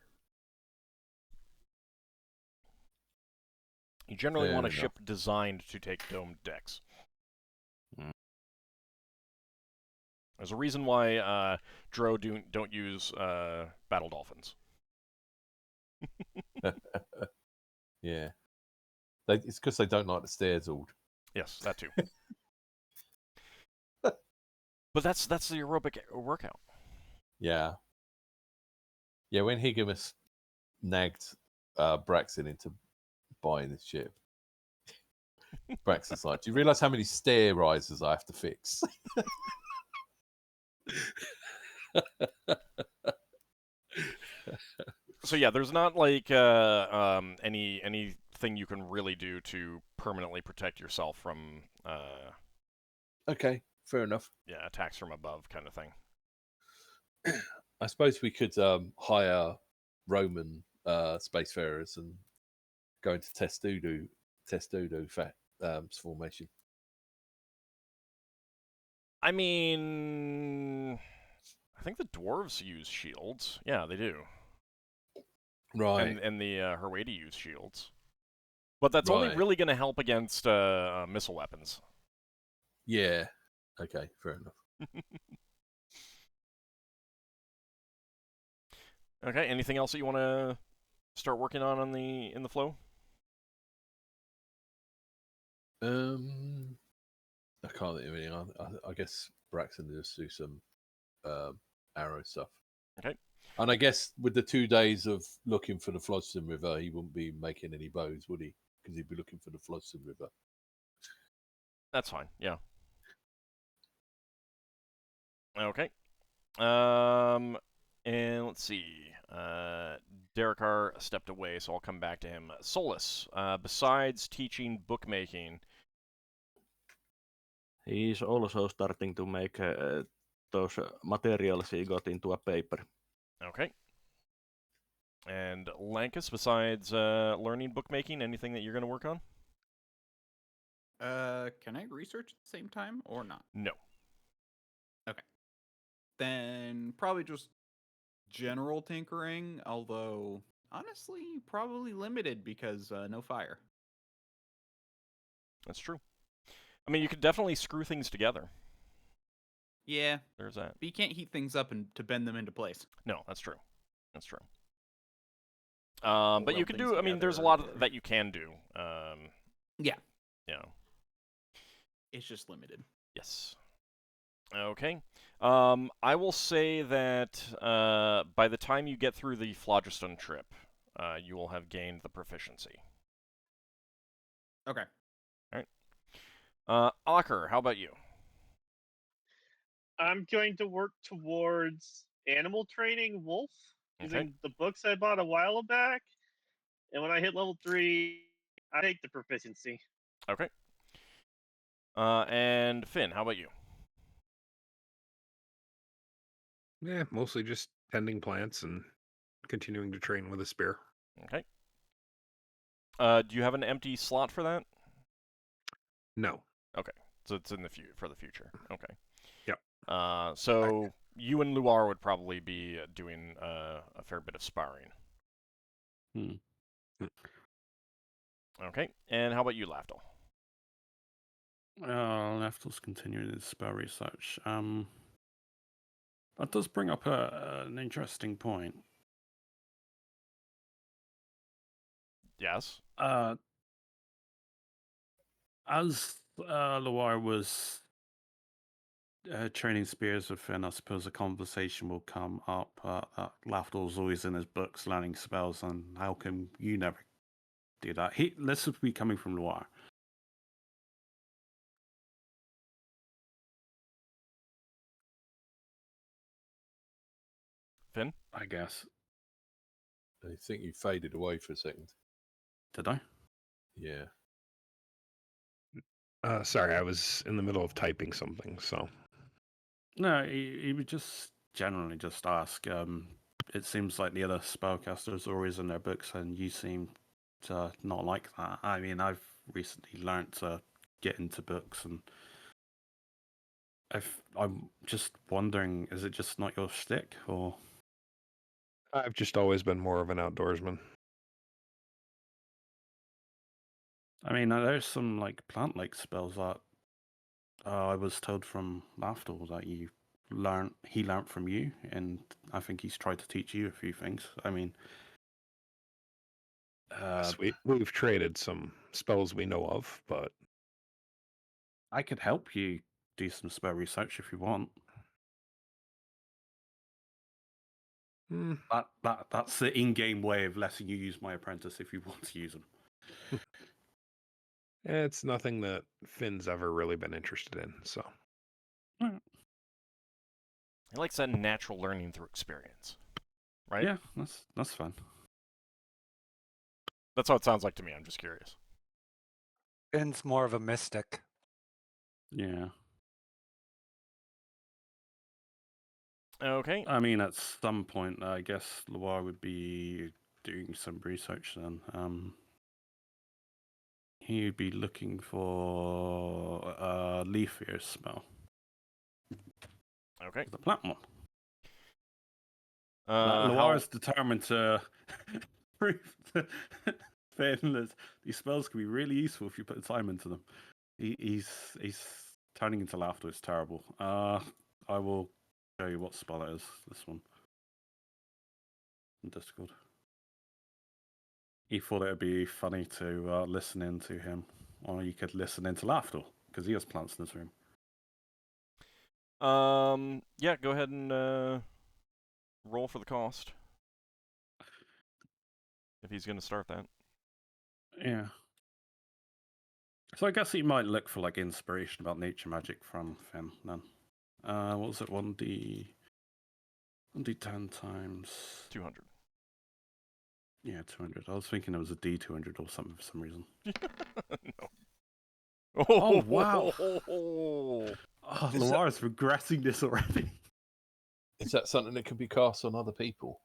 You generally want a ship designed to take domed decks. There's a reason why Drow don't use battle dolphins. Yeah. It's because they don't like the stairs, Ald. Yes, that too. But that's the aerobic workout. Yeah. Yeah, when Higamus nagged Braxton into buying this ship, Braxton's like, do you realise how many stair risers I have to fix? So yeah, there's not like anything you can really do to permanently protect yourself from Okay, fair enough. Yeah, attacks from above kind of thing. I suppose we could hire Roman spacefarers and go into Testudo formation. I mean, I think the dwarves use shields. Yeah, they do. Right. And the Herwadi use shields. But that's only really going to help against missile weapons. Yeah. Okay, fair enough. Okay, anything else that you want to start working on in the flow? I can't think of anything. I guess Braxton just do some arrow stuff. Okay. And I guess with the 2 days of looking for the Flodstone River, he wouldn't be making any bows, would he? Because he'd be looking for the Flodstone River. That's fine. Yeah. Okay. And let's see. Darrakar stepped away, so I'll come back to him. Solas, besides teaching bookmaking, He's also starting to make those materials he got into a paper. okay. And Lankas, besides learning bookmaking, anything that you're going to work on? Can I research at the same time or not? No. Then probably just general tinkering, although honestly probably limited because no fire. That's true. I mean, you could definitely screw things together. Yeah, There's that. but you can't heat things up and to bend them into place. No, that's true. That's true. But you weld could things do. I mean, there's a together lot or- that you can do. Yeah, Yeah. it's just limited. Yes. Okay. I will say that by the time you get through the Phlogiston trip, you will have gained the proficiency. Okay. Ockar, how about you? I'm going to work towards animal training wolf Okay. using the books I bought a while back. And when I hit level 3, I take the proficiency. Okay. And Finn, how about you? Yeah, mostly just tending plants and continuing to train with a spear. Okay. Do you have an empty slot for that? No. So it's in the for the future. Okay. Yep. So you and Luar would probably be doing a fair bit of sparring. Okay. And how about you, Lafdul? Lafdul's continuing his spell research. That does bring up an interesting point. Yes. As Luar was training spears with Finn, I suppose a conversation will come up. Lafdul's always in his books learning spells, and how come you never do that? This would be coming from Luar. Finn? I guess. I think you faded away for a second. Did I? Yeah. Sorry, I was in the middle of typing something, so. No, he would just generally just ask. It seems like the other spellcasters are always in their books, and you seem to not like that. I mean, I've recently learnt to get into books, and I'm just wondering, is it just not your shtick, or? I've just always been more of an outdoorsman. I mean, there's some like plant-like spells that I was told from Lafdul that he learnt from you, and I think he's tried to teach you a few things. I mean, Yes, we've traded some spells we know of, but I could help you do some spell research if you want. That's the in-game way of letting you use my apprentice if you want to use them. it's nothing that Finn's ever really been interested in, so. He likes that natural learning through experience, right? Yeah, that's fun. That's how it sounds like to me. I'm just curious. Finn's more of a mystic. Yeah. Okay. I mean, at some point, I guess Loire would be doing some research then. He would be looking for a leaf ear smell. Okay. The plant one. How... Loire's determined to prove to Finn that these spells can be really useful if you put time into them. He's turning into laughter. It's terrible. I will show you what spell it is. This one. In Discord. He thought it would be funny to listen into him, or you could listen into Lafdul. Because he has plants in his room. Yeah, go ahead and roll for the cost. If he's going to start that. Yeah. So I guess he might look for like inspiration about nature magic from Finn then. What was it? 1d10 times 200. Yeah, 200. I was thinking it was a D200 or something for some reason. No. Oh, wow. Oh, Oh, Is Loire's regretting this already. Is that something that can be cast on other people?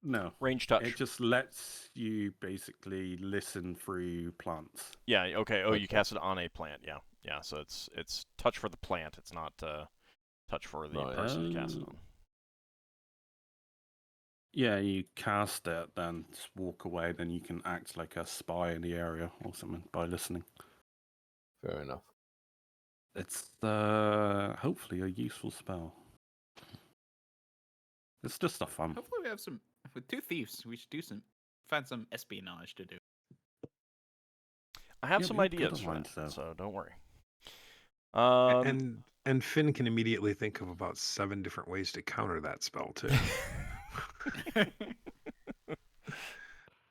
No. range touch. It just lets you basically listen through plants. Yeah, okay. Oh, you Okay. cast it on a plant. Yeah. Yeah, so it's touch for the plant. It's not touch for the Right. person you cast it on. Yeah, you cast it, then just walk away, then you can act like a spy in the area or something by listening. Fair enough. It's hopefully a useful spell. It's just a fun. Hopefully we have some with 2 thieves. We should find some espionage to do. I have Yeah, some we have good ideas for lines, that, though. so don't worry. And Finn can immediately think of about 7 different ways to counter that spell too.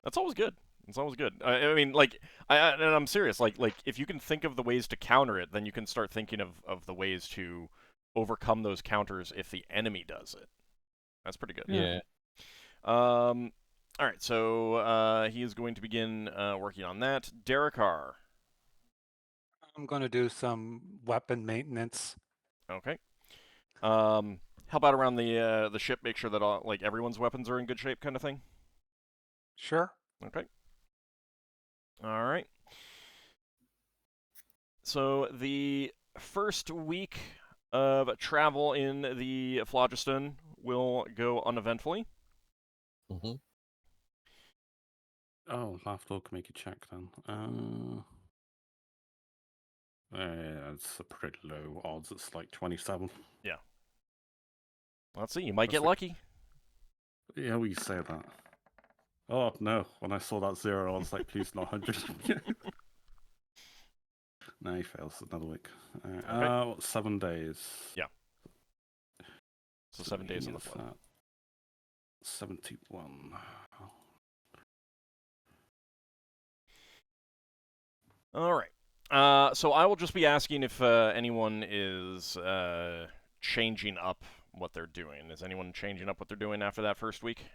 That's always good. It's always good. I mean, like, and I'm serious. Like, if you can think of the ways to counter it, then you can start thinking of the ways to overcome those counters if the enemy does it. That's pretty good. Yeah. All right, so he is going to begin working on that. Darrakar. I'm going to do some weapon maintenance. Okay. How about around the ship? Make sure that like everyone's weapons are in good shape, kind of thing. Sure. Okay. All right. So the first week of travel in the Phlogiston will go uneventfully. Mm-hmm. Oh, Lafdul can make a check then. It's a pretty low odds. It's like 27. Let's see. You might That's get like- lucky. Yeah, we say that. Oh, no. When I saw that 0, I was like, please not 100. No, he fails another week. Okay. 7 days. Yeah. So 7 days he on the is float. at 71. All right. So I will just be asking if anyone is changing up what they're doing. Is anyone changing up what they're doing after that first week?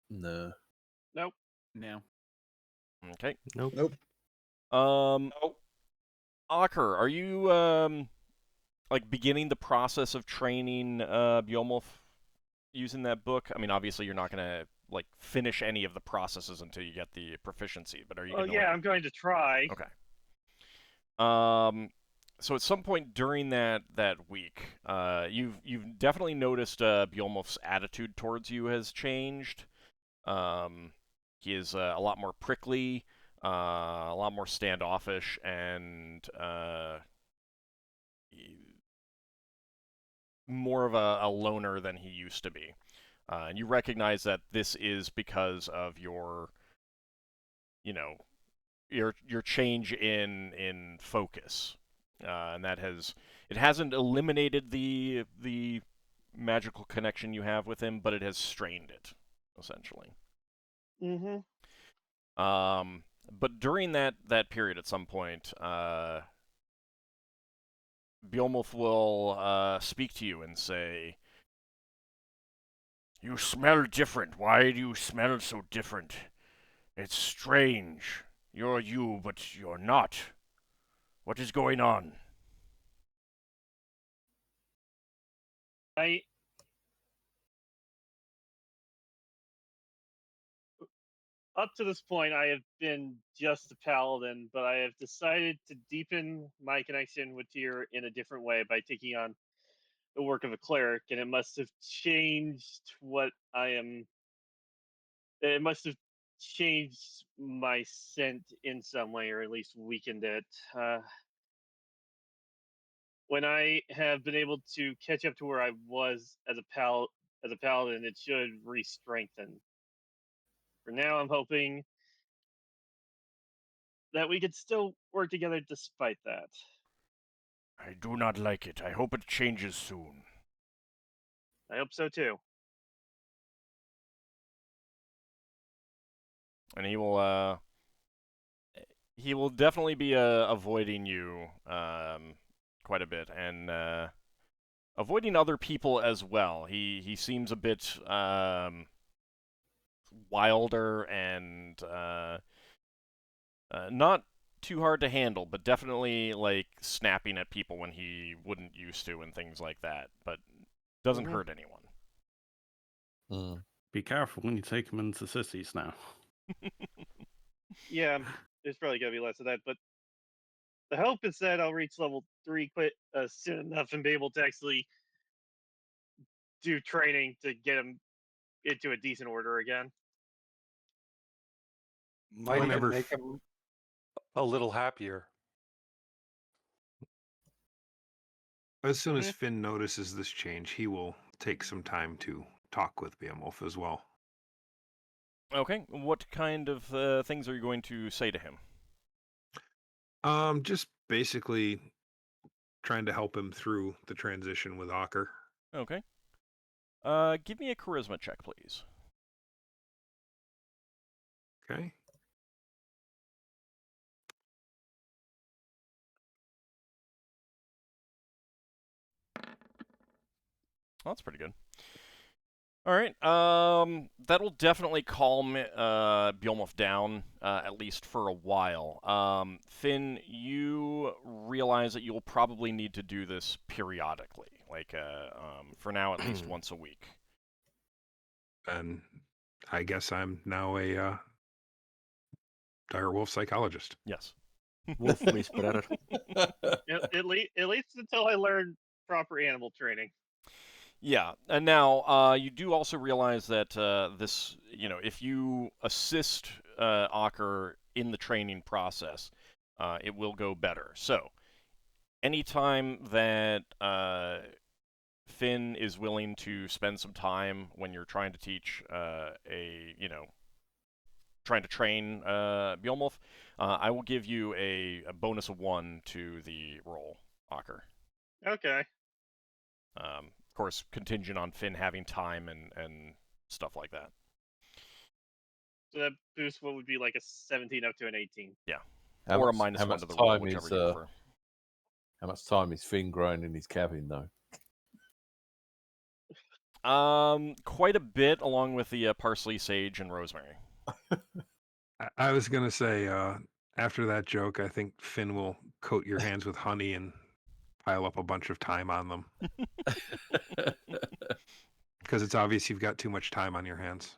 No. Nope. No. Okay. Nope. Ockar, are you like beginning the process of training Bjolmolf using that book? I mean, obviously you're not gonna like finish any of the processes until you get the proficiency, but are you? Well, gonna, yeah, like... I'm going to try. Okay. So at some point during that week, you've definitely noticed Bjolmolf's attitude towards you has changed. He is a lot more prickly, a lot more standoffish, and more of a loner than he used to be. And you recognize that this is because of your change in focus, and that hasn't eliminated the magical connection you have with him, but it has strained it, essentially. Mm-hmm. But during that period, at some point, Bjolmolf will speak to you and say, "You smell different. Why do you smell so different? It's strange. You're you, but you're not. What is going on?" Up to this point, I have been just a paladin, but I have decided to deepen my connection with Tyr in a different way by taking on the work of a cleric, and it must have changed what I am. It must have changed my scent in some way, or at least weakened it. When I have been able to catch up to where I was as a paladin, it should re-strengthen. For now, I'm hoping that we could still work together despite that. I do not like it. I hope it changes soon. I hope so too. And he will definitely be avoiding you quite a bit, and avoiding other people as well. He seems a bit wilder and not too hard to handle, but definitely like snapping at people when he wouldn't used to and things like that. But doesn't hurt anyone. Be careful when you take him into cities now. Yeah, there's probably gonna be less of that, but the hope is that I'll reach level 3 soon enough and be able to actually do training to get him into a decent order again. Might even Whenever make him a little happier. As soon as Finn notices this change, he will take some time to talk with Beowulf as well. Okay, what kind of things are you going to say to him? Just basically trying to help him through the transition with Ockar. Okay. Give me a charisma check, please. Okay. Well, that's pretty good. All right. That'll definitely calm Beowulf down, at least for a while. Finn, you realize that you'll probably need to do this periodically, like for now at least once a week. And I guess I'm now a direwolf psychologist. Yes. Wolf whisperer. At least until I learn proper animal training. Yeah, and now you do also realize that this, if you assist Ockar in the training process, it will go better. So, anytime that Finn is willing to spend some time when you're trying to teach trying to train Beowulf, I will give you a bonus of 1 to the roll, Ockar. Okay. Of course, contingent on Finn having time and stuff like that. So that boost what would be like a 17 up to an 18. Yeah. How Or much- a minus how 1 much to the roll, time whichever is, you prefer. How much time is Finn growing in his cabin, though? Quite a bit, along with the parsley, sage, and rosemary. I was going to say, after that joke, I think Finn will coat your hands with honey and pile up a bunch of time on them. Because it's obvious you've got too much time on your hands.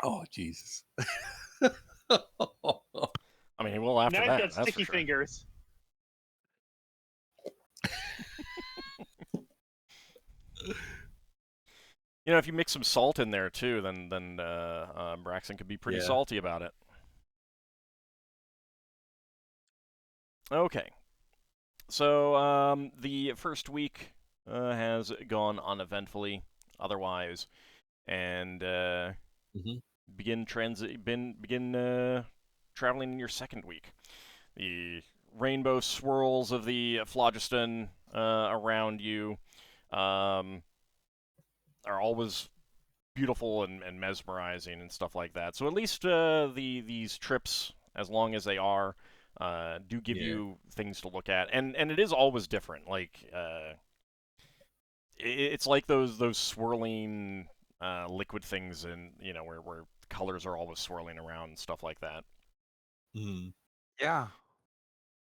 Oh, Jesus. I mean, he will after Now that, I've got that's for sticky sure. fingers. If you mix some salt in there too, then Braxon could be pretty salty about it. Okay. So the first week has gone uneventfully, otherwise, and begin traveling in your second week. The rainbow swirls of the phlogiston around you are always beautiful and mesmerizing and stuff like that. So at least these trips, as long as they are, do give you things to look at, and it is always different. Like it's like those swirling liquid things, and where colors are always swirling around and stuff like that. Yeah.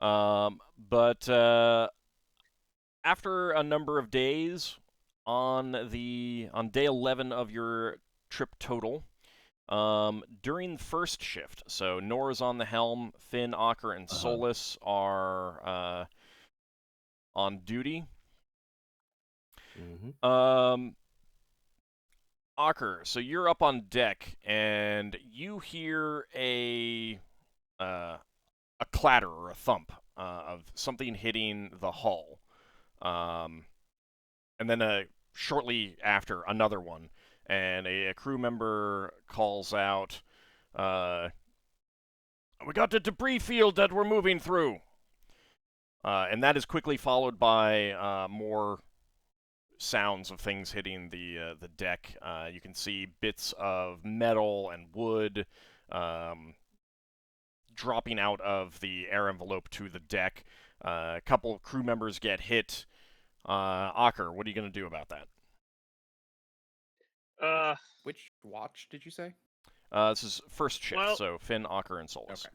But after a number of days, on day 11 of your trip total, during the first shift, so Nora's on the helm, Finn, Ockar, and Solas are on duty. Ockar, so you're up on deck, and you hear a clatter or a thump of something hitting the hull. And then shortly after, another one. And a crew member calls out, We got the debris field that we're moving through. And that is quickly followed by more sounds of things hitting the deck. You can see bits of metal and wood dropping out of the air envelope to the deck. A couple of crew members get hit. Ockar, what are you going to do about that? Which watch did you say? This is first shift, Well- so Finn, Ockar, and Solas. Okay.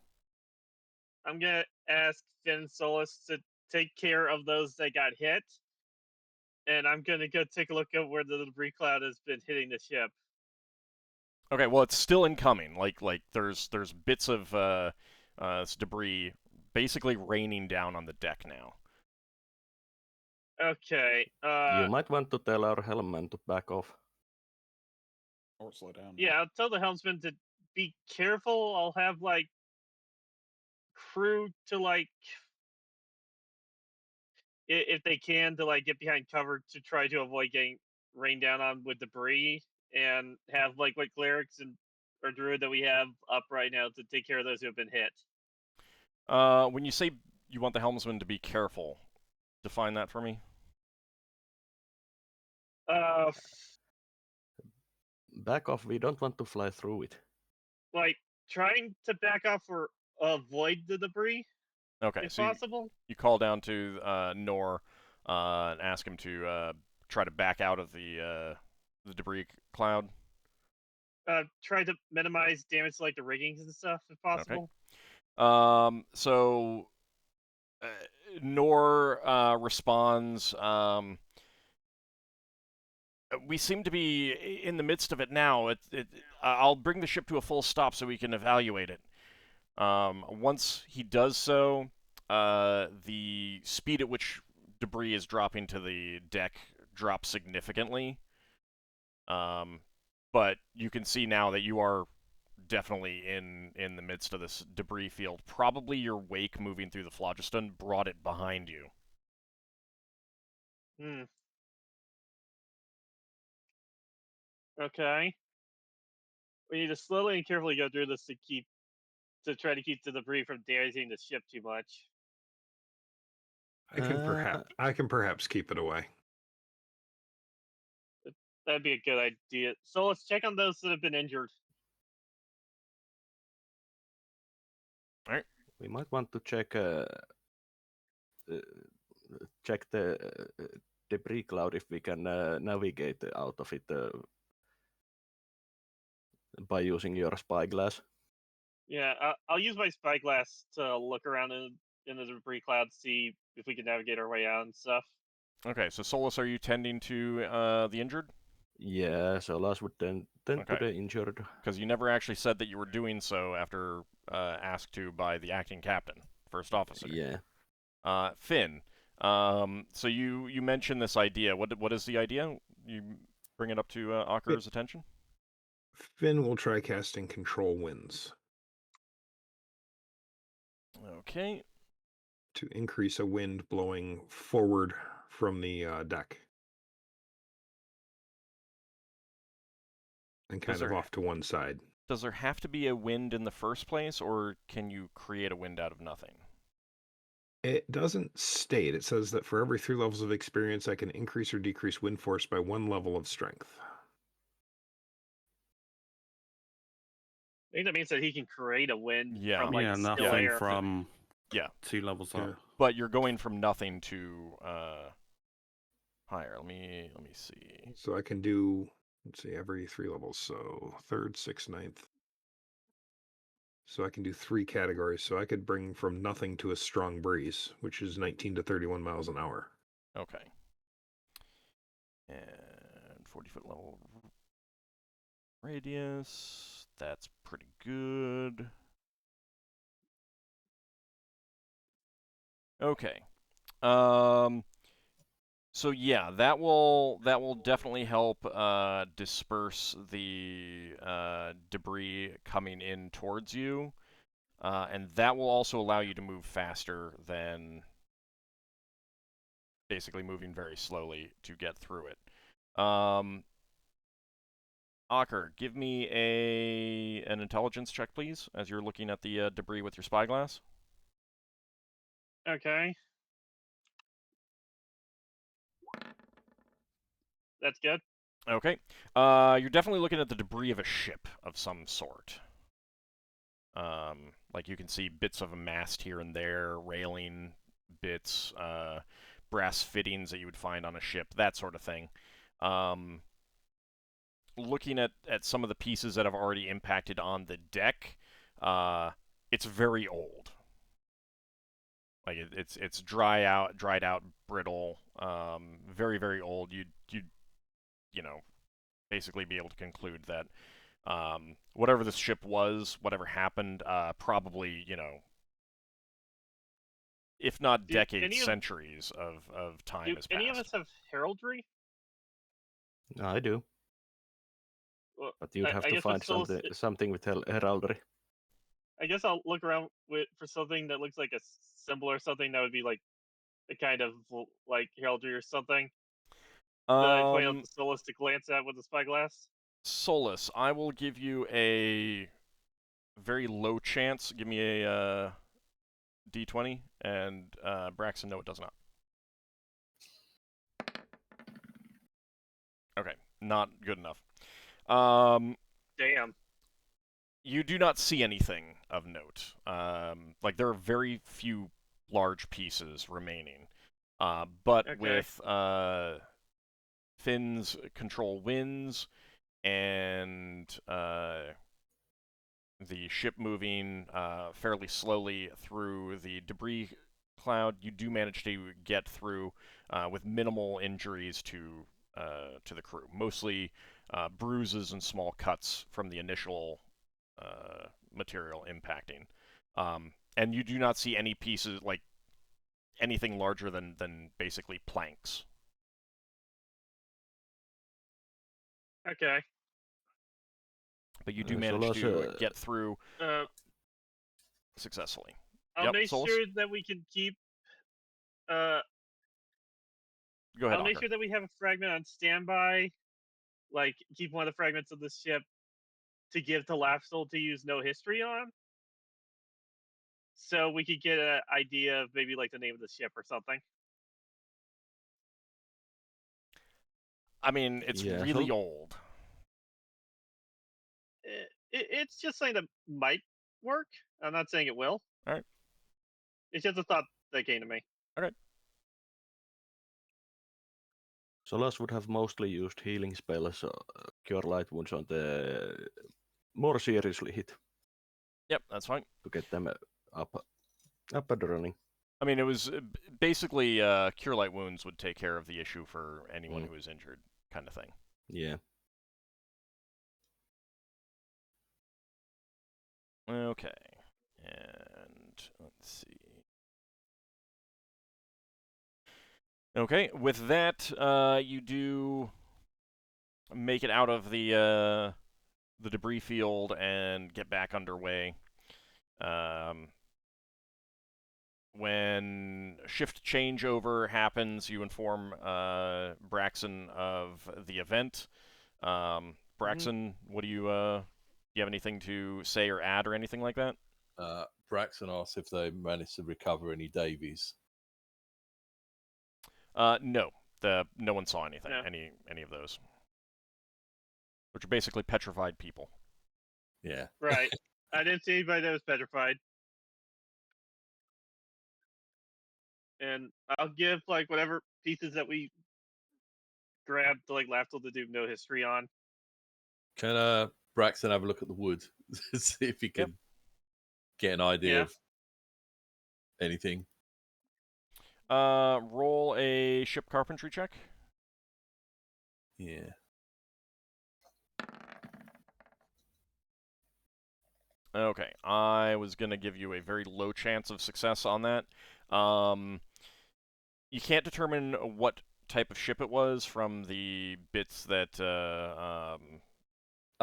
I'm gonna ask Finn and Solas to take care of those that got hit, and I'm gonna go take a look at where the debris cloud has been hitting the ship. Okay, well, it's still incoming. Like there's bits of this debris basically raining down on the deck now. Okay. You might want to tell our helmman to back off. Or slow down. Yeah, I'll tell the helmsman to be careful. I'll have like crew to like, if they can, to like get behind cover to try to avoid getting rained down on with debris, and have like what clerics and or druid that we have up right now to take care of those who have been hit. When you say you want the helmsman to be careful, define that for me. Back off, we don't want to fly through it. Like trying to back off or avoid the debris Okay, if so possible. you call down to Nor and ask him to try to back out of the debris cloud. Try to minimize damage to like the riggings and stuff if possible. So Nor responds. We seem to be in the midst of it now. I'll bring the ship to a full stop so we can evaluate it. Once he does so, the speed at which debris is dropping to the deck drops significantly. But you can see now that you are definitely in the midst of this debris field. Probably your wake moving through the phlogiston brought it behind you. Okay. We need to slowly and carefully go through this to try to keep the debris from damaging the ship too much. I can perhaps keep it away. That'd be a good idea. So let's check on those that have been injured. We might want to check the debris cloud if we can navigate out of it by using your spyglass. Yeah, I'll use my spyglass to look around in the debris cloud, see if we can navigate our way out and stuff. Okay, so Solas, are you tending to the injured? Yeah, Solas would tend to Okay. the injured. Because you never actually said that you were doing so after asked to by the acting captain, first officer. Yeah. Finn, so you mentioned this idea. What is the idea? You bring it up to Ockar's attention? Finn will try casting Control Winds Okay. to increase a wind blowing forward from the deck. And kind of off to one side. Does there have to be a wind in the first place, or can you create a wind out of nothing? It doesn't state. It says that for every 3 levels of experience, I can increase or decrease wind force by 1 level of strength. I think that means that he can create a wind Yeah. from like yeah, still nothing air. from Yeah. 2 levels Yeah. up. But you're going from nothing to higher. Let me see. So I can do, let's see, every 3 levels. So 3rd, 6th, 9th. So I can do 3 categories. So I could bring from nothing to a strong breeze, which is 19 to 31 miles an hour. Okay. And 40-foot level radius. That's pretty good. Okay. So yeah, that will definitely help disperse the debris coming in towards you, and that will also allow you to move faster than basically moving very slowly to get through it. Ockar, give me an intelligence check, please, as you're looking at the debris with your spyglass. Okay. That's good. Okay. You're definitely looking at the debris of a ship of some sort. Like you can see bits of a mast here and there, railing bits, brass fittings that you would find on a ship, that sort of thing. Looking at some of the pieces that have already impacted on the deck, it's very old. Like it's dried out, brittle, very very old. You know, basically be able to conclude that whatever this ship was, whatever happened, probably, if not decades, centuries of time has passed. Do any of us have heraldry? I do. Well, But you'd have I to guess find something with heraldry. I guess I'll look around for something that looks like a symbol or something that would be like a kind of like heraldry or something. That I point out to Solas to glance at with the spyglass. Solas, I will give you a very low chance. Give me a D20, and Braxon, no, it does not. Okay, not good enough. Damn. You do not see anything of note. Like, there are very few large pieces remaining. But Okay. with Finn's control winds and the ship moving fairly slowly through the debris cloud, you do manage to get through with minimal injuries to the crew. Mostly bruises and small cuts from the initial material impacting. And you do not see any pieces, like anything larger than basically planks. Okay. But you do manage to get through successfully. I'll make sure that we can keep. Go ahead, I'll make sure that we have a fragment on standby. Like, keep one of the fragments of the ship to give to Lafdul to use no history on. So we could get an idea of maybe like the name of the ship or something. I mean, it's really old. It's just something that might work. I'm not saying it will. All right. It's just a thought that came to me. All right. Solas would have mostly used healing spells, cure light wounds on the more seriously hit. Yep, that's fine. To get them up and running. I mean, it was basically cure light wounds would take care of the issue for anyone who was injured, kind of thing. Yeah. Okay. And let's see. Okay, with that, you do make it out of the debris field and get back underway. When shift changeover happens, you inform Braxon of the event. Braxon, what do you have anything to say or add or anything like that? Braxon asks if they managed to recover any Davies. No. No one saw anything. No. Any of those. Which are basically petrified people. Yeah. Right. I didn't see anybody that was petrified. And I'll give like whatever pieces that we grabbed to like Lafdul to do no history on. Can Braxton have a look at the wood see if he can get an idea of anything? Roll a ship carpentry check. Yeah. Okay, I was going to give you a very low chance of success on that. You can't determine what type of ship it was from the bits that Oh,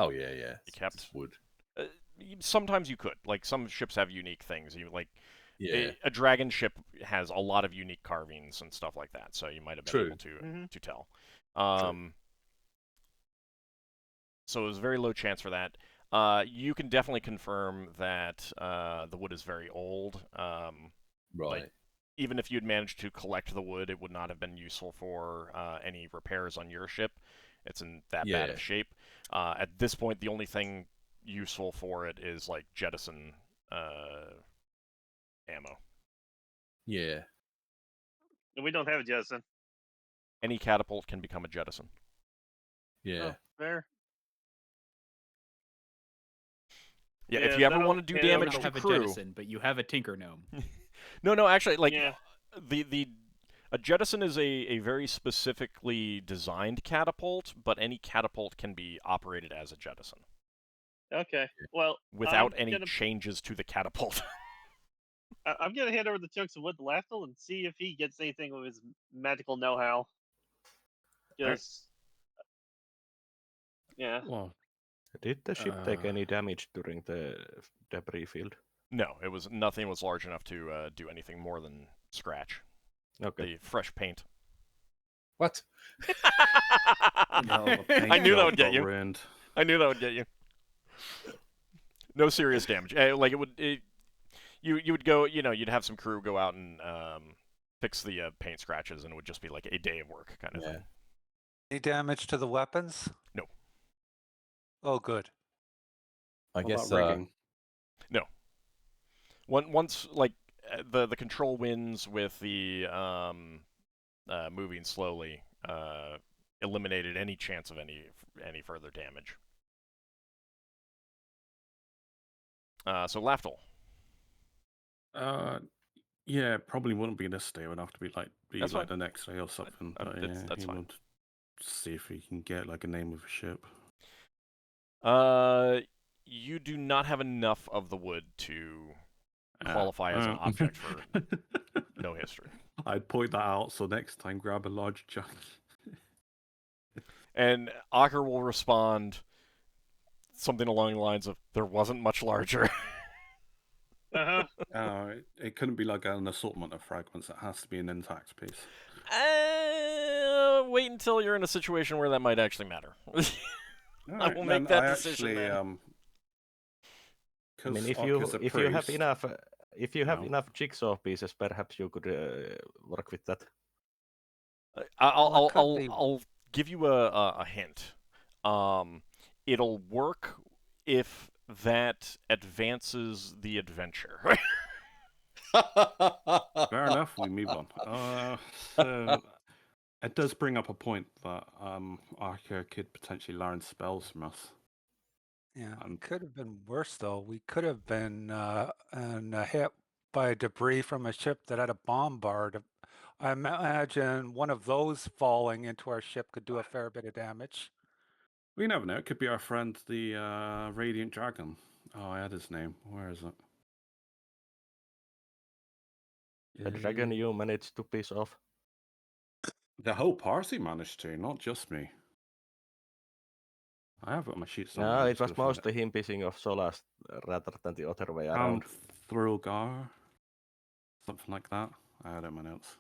yeah. you kept. It's wood. Sometimes you could. Like, some ships have unique things. Yeah. A dragon ship has a lot of unique carvings and stuff like that, so you might have been able to tell. So there's very low chance for that. You can definitely confirm that the wood is very old. Right. Even if you'd managed to collect the wood, it would not have been useful for any repairs on your ship. It's in that bad of shape. At this point, the only thing useful for it is like jettison ammo. Yeah. And we don't have a jettison. Any catapult can become a jettison. Yeah. Oh, fair. Yeah, Yeah, if you ever that'll- want to do yeah, You damage don't to have a crew, jettison, but you have a tinker gnome. no, actually, like Yeah. a jettison is a very specifically designed catapult, but any catapult can be operated as a jettison Okay. Well, without I'm any gonna, changes to the catapult. I'm gonna hand over the chunks of wood to Lafdul and see if he gets anything with his magical know-how. Just, yeah. Well, Did the ship take any damage during the debris field? No, nothing was large enough to do anything more than scratch Okay. the fresh paint. What? no, the paint I knew that job would get got you. ruined. I knew that would get you. No serious damage. Like you would go. You'd have some crew go out and fix the paint scratches, and it would just be like a day of work kind of thing. Any damage to the weapons? No. Oh, good. I What guess about rigging? No. Once like the control wins with the moving slowly eliminated any chance of any further damage. So Lafdul. Yeah, probably wouldn't be this day. It would have to be That's fine. the next day or something. But that's he fine. would see if he can get like a name of a ship. You do not have enough of the wood to qualify as an object for no history. I'd point that out, so next time grab a large chunk. And Ockar will respond something along the lines of, "There wasn't much larger." Uh-huh. It couldn't be like an assortment of fragments. It has to be an intact piece. Wait until you're in a situation where that might actually matter. I will make that decision then. I mean, if Ockar's you have No. enough jigsaw pieces, perhaps you could work with that. I'll give you a hint. It'll work if that advances the adventure. Fair enough. We move on. So it does bring up a point that Ockar could potentially learn spells from us. Yeah, it could have been worse though. We could have been hit by debris from a ship that had a bombard. I imagine one of those falling into our ship could do a fair bit of damage. We never know. It could be our friend, the Radiant Dragon. Oh, I had his name. Where is it? The dragon you managed to piss off. The whole party managed to, not just me. I have it on my sheet somewhere. No, I'm it just was gonna find mostly him pissing off Solas rather than the other way around. Thrilgar, something like that. I had it in my notes.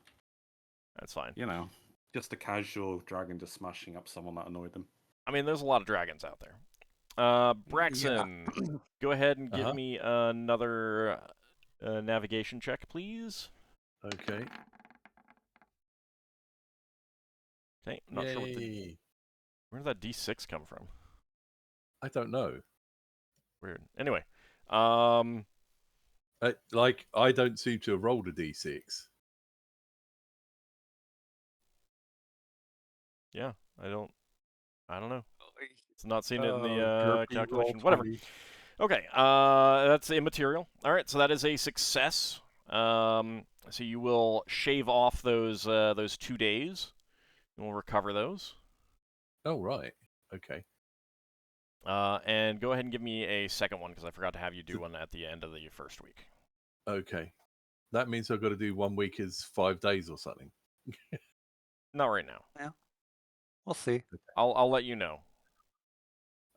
That's fine. You know, just a casual dragon just smashing up someone that annoyed them. I mean, there's a lot of dragons out there. Braxon, go ahead and give me another navigation check, please. Okay. Okay, I'm not sure where did that D6 come from? I don't know. Weird. Anyway, I don't seem to have rolled a D6. yeah, I don't know. It's not seen it in the derpy calculation. roll Whatever. 20. Okay, that's immaterial. All right, so that is a success. So you will shave off those 2 days. And we'll recover those. Oh, right. Okay. And go ahead and give me a second one because I forgot to have you do one at the end of the first week. Okay. That means I've got to do 1 week is 5 days or something. Not right now. Yeah, we'll see. I'll let you know.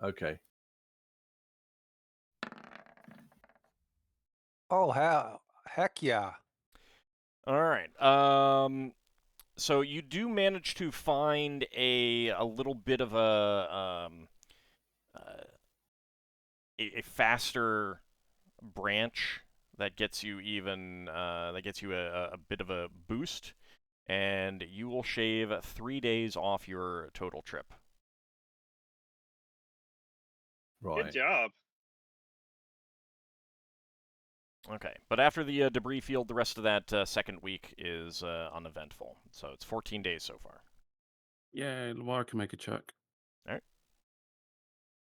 Okay. Oh, heck yeah. All right. So you do manage to find a little bit of a faster branch that gets you a bit of a boost, and you will shave 3 days off your total trip. Right. Good job. Okay, but after the debris field, the rest of that second week is uneventful. So it's 14 days so far. Yeah, Lamar can make a check. Alright.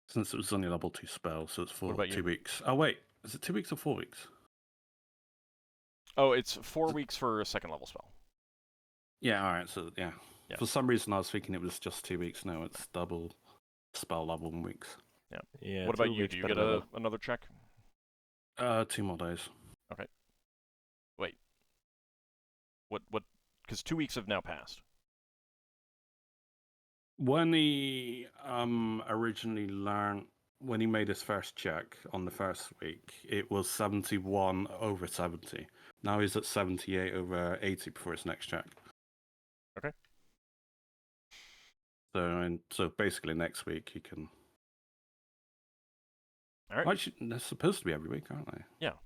Since it was only a level 2 spell, so it's for about you? 2 weeks. Oh, wait. Is it 2 weeks or 4 weeks? Oh, it's 4 weeks for a second level spell. Yeah, alright, so yeah. Yeah. For some reason, I was thinking it was just 2 weeks. No, it's double spell level in weeks. Yeah. What about 2 you? weeks Do you per get level. another check? 2 more days. Wait. What? Because 2 weeks have now passed. When he originally learned, when he made his first check on the first week, it was 71 over 70. Now he's at 78 over 80 before his next check. Okay. So basically next week he can. All right. Actually, they're supposed to be every week, aren't they? Yeah.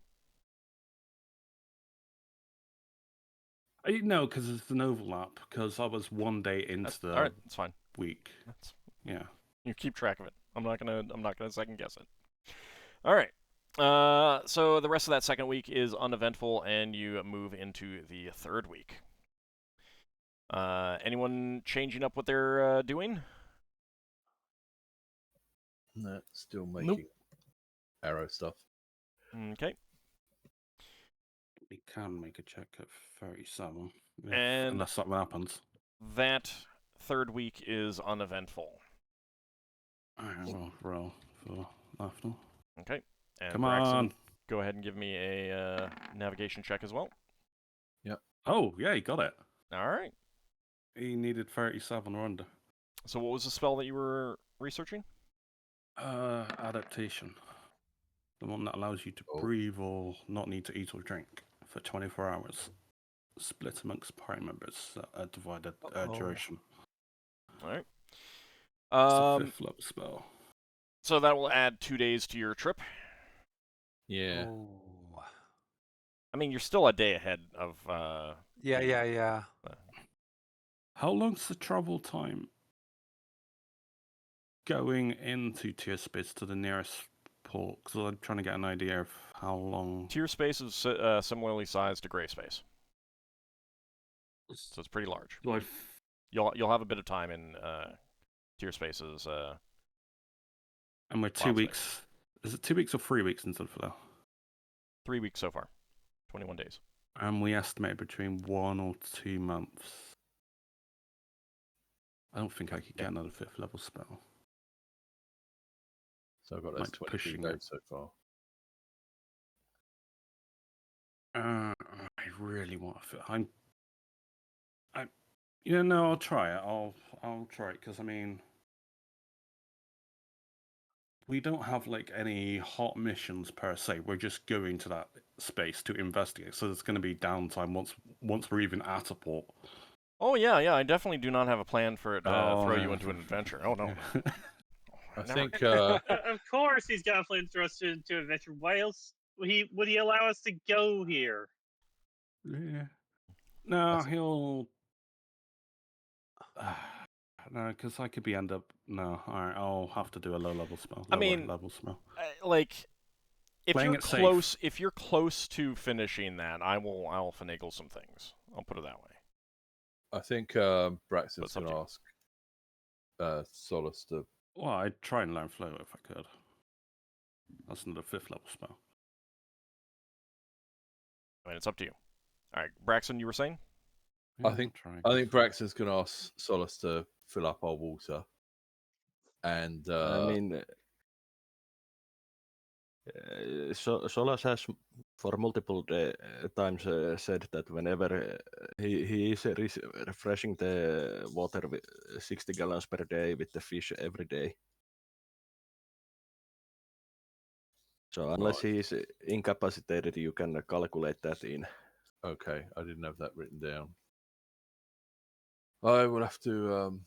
No, because it's an overlap. Because I was 1 day into the All right. That's fine. week. Yeah. You keep track of it. I'm not gonna second guess it. All right. So the rest of that second week is uneventful, and you move into the third week. Anyone changing up what they're doing? No, still making arrow stuff. Okay. We can make a check at 37, And unless something happens. that third week is uneventful. Alright, we'll roll for Lafdul. Okay. And Come Braxon, on! go ahead and give me a navigation check as well. Oh, yeah, he got it. All right. He needed 37 or under. So what was the spell that you were researching? Adaptation. The one that allows you to Oh. breathe or not need to eat or drink for 24 hours. Split amongst party members at a divided duration. All right. It's a 5th level spell. So that will add 2 days to your trip. Yeah. Oh. I mean, you're still a day ahead of. Yeah. How long's the travel time going into Tirspace to the nearest port? Because I'm trying to get an idea of how long. Tirspace is similarly sized to Gray Space, so it's pretty large. You'll have a bit of time in Tirspace's. And we're 2 Wild weeks. space. Is it 2 weeks or 3 weeks until for that? 3 weeks so far, 21 days. And we estimate between 1 or 2 months. I don't think I could get another 5th level spell. So I've got Might those be 22 pushing days it. so far. I really want to. No, I'll try it. I'll try it because I mean, we don't have like any hot missions per se. We're just going to that space to investigate. So there's going to be downtime once we're even at a port. Oh yeah. I definitely do not have a plan for it to throw you yeah. into an adventure. Oh no. I Never. think Of course, he's got a plan to throw us into an adventure. Why else would he allow us to go here? Yeah. No, he'll. No, because I could end up. No, alright, I'll have to do a low level spell. I mean, level spell. Like, if Playing you're it safe. close, if you're close to finishing that, I'll finagle some things. I'll put it that way. I think But Braxton's it's up going to to ask Solas to. Well, I'd try and learn flow if I could. That's another 5th level spell. I mean, it's up to you. All right, Braxton, you were saying? Yeah, I think I'll try. Braxton's going to ask Solas to fill up our water. And I mean, Solas has for multiple times said that whenever he is refreshing the water with 60 gallons per day with the fish every day. So unless he is incapacitated, you can calculate that in. okay, I didn't have that written down. I will have to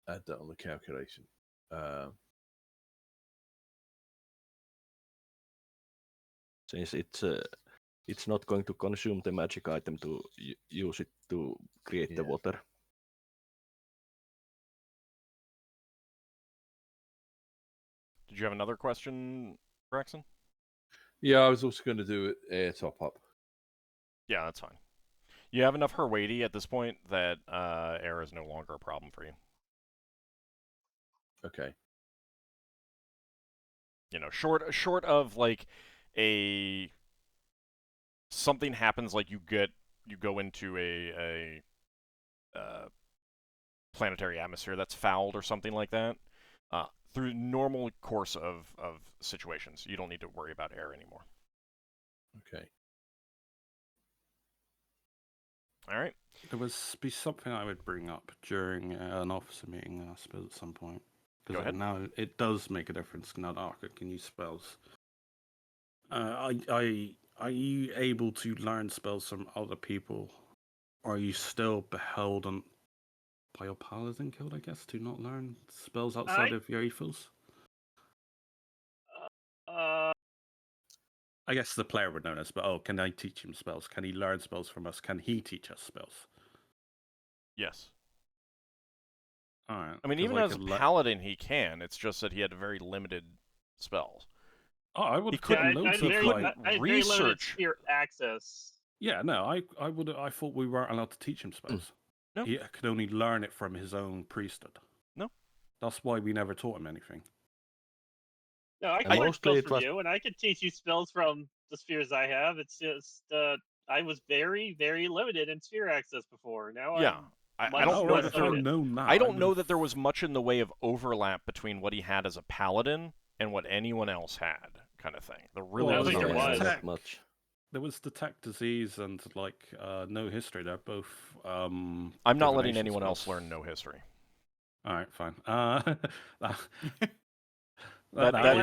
add that on the calculation. since it's not going to consume the magic item to use it to create the water. Did you have another question, Braxon? Yeah, I was also going to do air top up. Yeah, that's fine. You have enough her weighty at this point that air is no longer a problem for you. Okay. You know, short of like something happens, like you go into a planetary atmosphere that's fouled or something like that. Through normal course of situations, you don't need to worry about air anymore. Okay. All right. There would be something I would bring up during an officer meeting, I suppose, at some point. Go ahead. Now it does make a difference. Now Darrakar can use spells. Are you able to learn spells from other people, or are you still beholden by your Paladin guild, I guess, to not learn spells outside of your ethos? I guess the player would know this, but can I teach him spells? Can he learn spells from us? Can he teach us spells? Yes. All right. I mean, even as a paladin, he can. It's just that he had very limited spells. Oh, I would. He couldn't research sphere access. Yeah, no, I would. I thought we weren't allowed to teach him spells. No. He could only learn it from his own priesthood. No. That's why we never taught him anything. No, I can learn spells from you, and I can teach you spells from the spheres I have. It's just I was very, very limited in sphere access before. Now I don't know that I don't know that there was much in the way of overlap between what he had as a paladin and what anyone else had, kind of thing. There really was not much. There was detect disease and no history. They're both. I'm not letting anyone else learn no history. All right, fine. That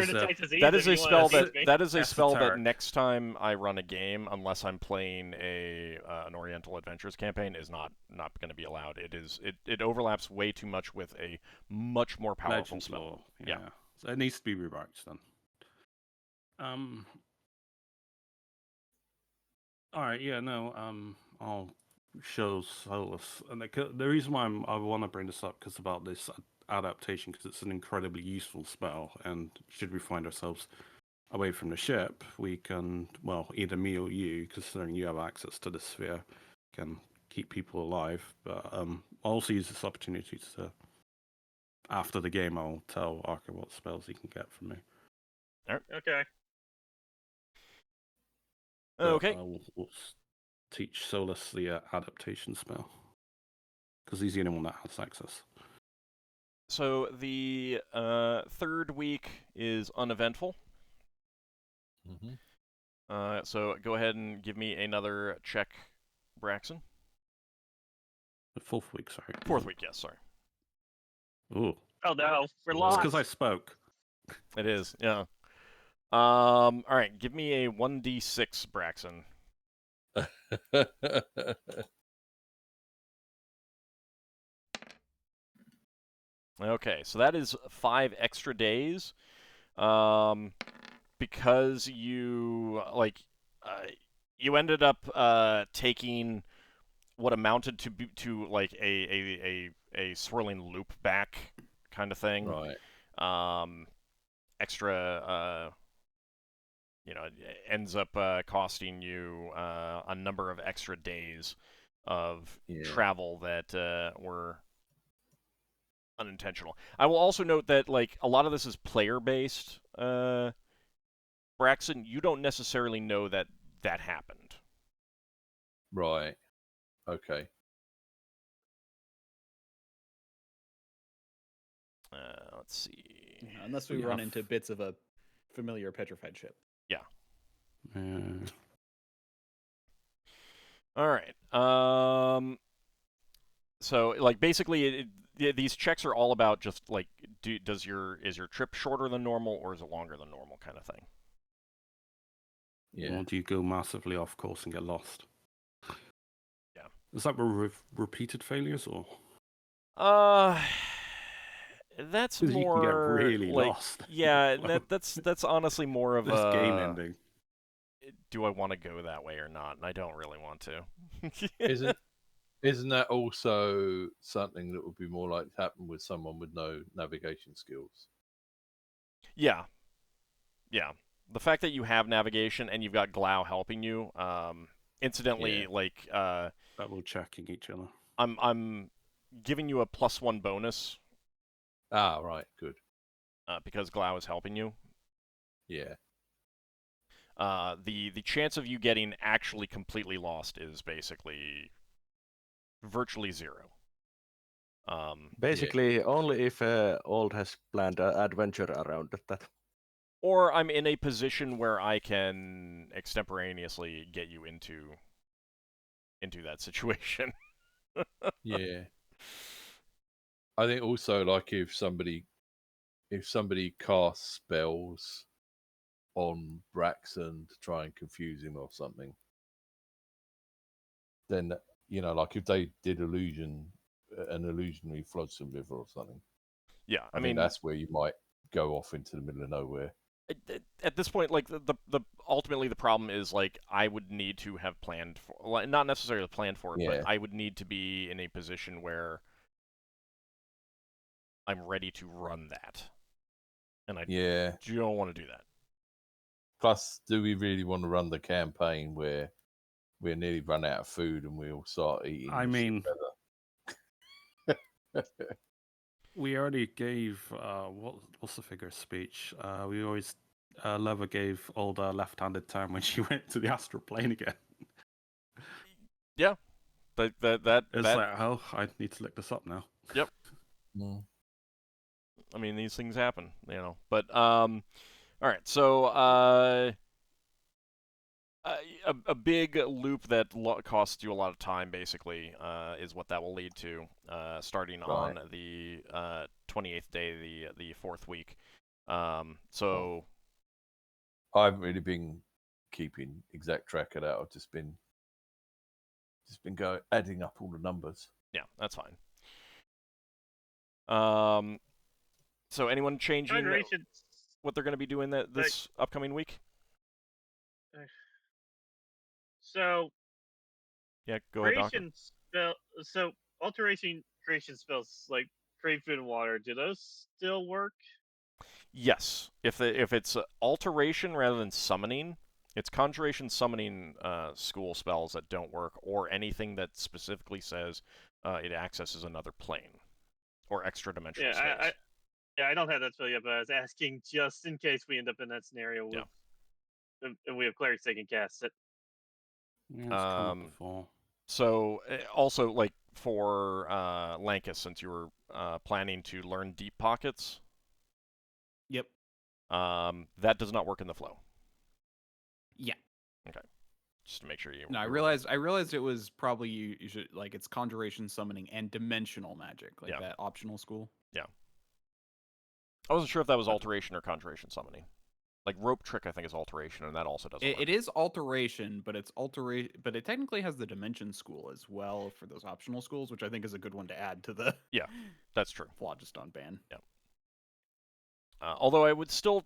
is a spell that next time I run a game, unless I'm playing an Oriental Adventures campaign, is not going to be allowed. It overlaps way too much with a much more powerful spell. Yeah. So it needs to be reworked then. All right. Yeah. No. I'll show Solas, and the reason why I want to bring this up because about this adaptation, because it's an incredibly useful spell, and should we find ourselves away from the ship, we can, well, either me or you, considering you have access to the sphere, can keep people alive. But I'll also use this opportunity to, after the game, I'll tell Ockar what spells he can get from me. Okay. Okay. We'll teach Solas the adaptation spell, because he's the only one that has access. So the third week is uneventful. Mm-hmm. So go ahead and give me another check, Braxon. The fourth week, sorry. Fourth week, yes, sorry. Ooh. Oh no, we're lost. It's because I spoke. It is, yeah. All right, give me a 1d6, Braxon. Okay, so that is 5 extra days. Because you you ended up taking what amounted to like a swirling loop back kind of thing. Right. Extra it ends up costing you a number of extra days of travel that were unintentional. I will also note that like a lot of this is player based. Braxon, you don't necessarily know that happened. Right. Okay. Let's see. Yeah, unless we run into bits of a familiar petrified ship. Yeah. All right. So like basically these checks are all about just like is your trip shorter than normal or is it longer than normal kind of thing. Yeah. Or do you go massively off course and get lost? Yeah. Is that repeated failures or? That's more you can get really like, lost. Yeah, that's honestly more of this game ending. do I want to go that way or not? And I don't really want to. Isn't that also something that would be more likely to happen with someone with no navigation skills? Yeah. Yeah. The fact that you have navigation and you've got Glau helping you, incidentally, Yeah. like Double checking each other. I'm giving you a +1 bonus Ah, right, good. because Glau is helping you. Yeah. The chance of you getting actually completely lost is basically virtually 0. Basically, only if Old has planned an adventure around that. Or I'm in a position where I can extemporaneously get you into that situation. Yeah. I think also, like, if somebody casts spells on Braxon to try and confuse him or something, then, you know, like if they did an illusionary Flotsam River or something. Yeah, I mean, that's where you might go off into the middle of nowhere. At this point, like the ultimately the problem is like I would need to have planned for, like, not necessarily planned for it, Yeah. but I would need to be in a position where I'm ready to run that, and I don't want to do that. Plus, do we really want to run the campaign where we're nearly run out of food and we all start eating? I mean, we already gave what's the figure of speech? We always Leather gave Old left-handed turn when she went to the astral plane again. Yeah, that it's like, oh, I need to look this up now. Yep. I mean, these things happen, you know. But all right, so a big loop that costs you a lot of time, basically, is what that will lead to, starting on the 28th day, the 4th week. So I haven't really been keeping exact track of that. I've just been adding up all the numbers. Yeah, that's fine. So anyone changing what they're going to be doing this upcoming week? So yeah, go ahead, Ockar. So alteration creation spells like create food and water, do those still work? Yes, if it's alteration rather than summoning, it's conjuration, summoning school spells that don't work, or anything that specifically says it accesses another plane or extra dimensional space. I don't have that spell yet, but I was asking just in case we end up in that scenario with, and we have clerics that can cast it. Yeah, it's come up before. So also, like, for Lankas, since you were planning to learn Deep Pockets. Yep. That does not work in the flow. Yeah. Okay. Just to make sure you. No, I realized it was probably you should, like, it's conjuration, summoning, and dimensional magic, like that optional school. Yeah. I wasn't sure if that was alteration or conjuration summoning. Like rope trick, I think is alteration, and that also doesn't work. It is alteration, but but it technically has the dimension school as well for those optional schools, which I think is a good one to add to the. Yeah, that's true. Phlogiston ban. Yeah. Although I would still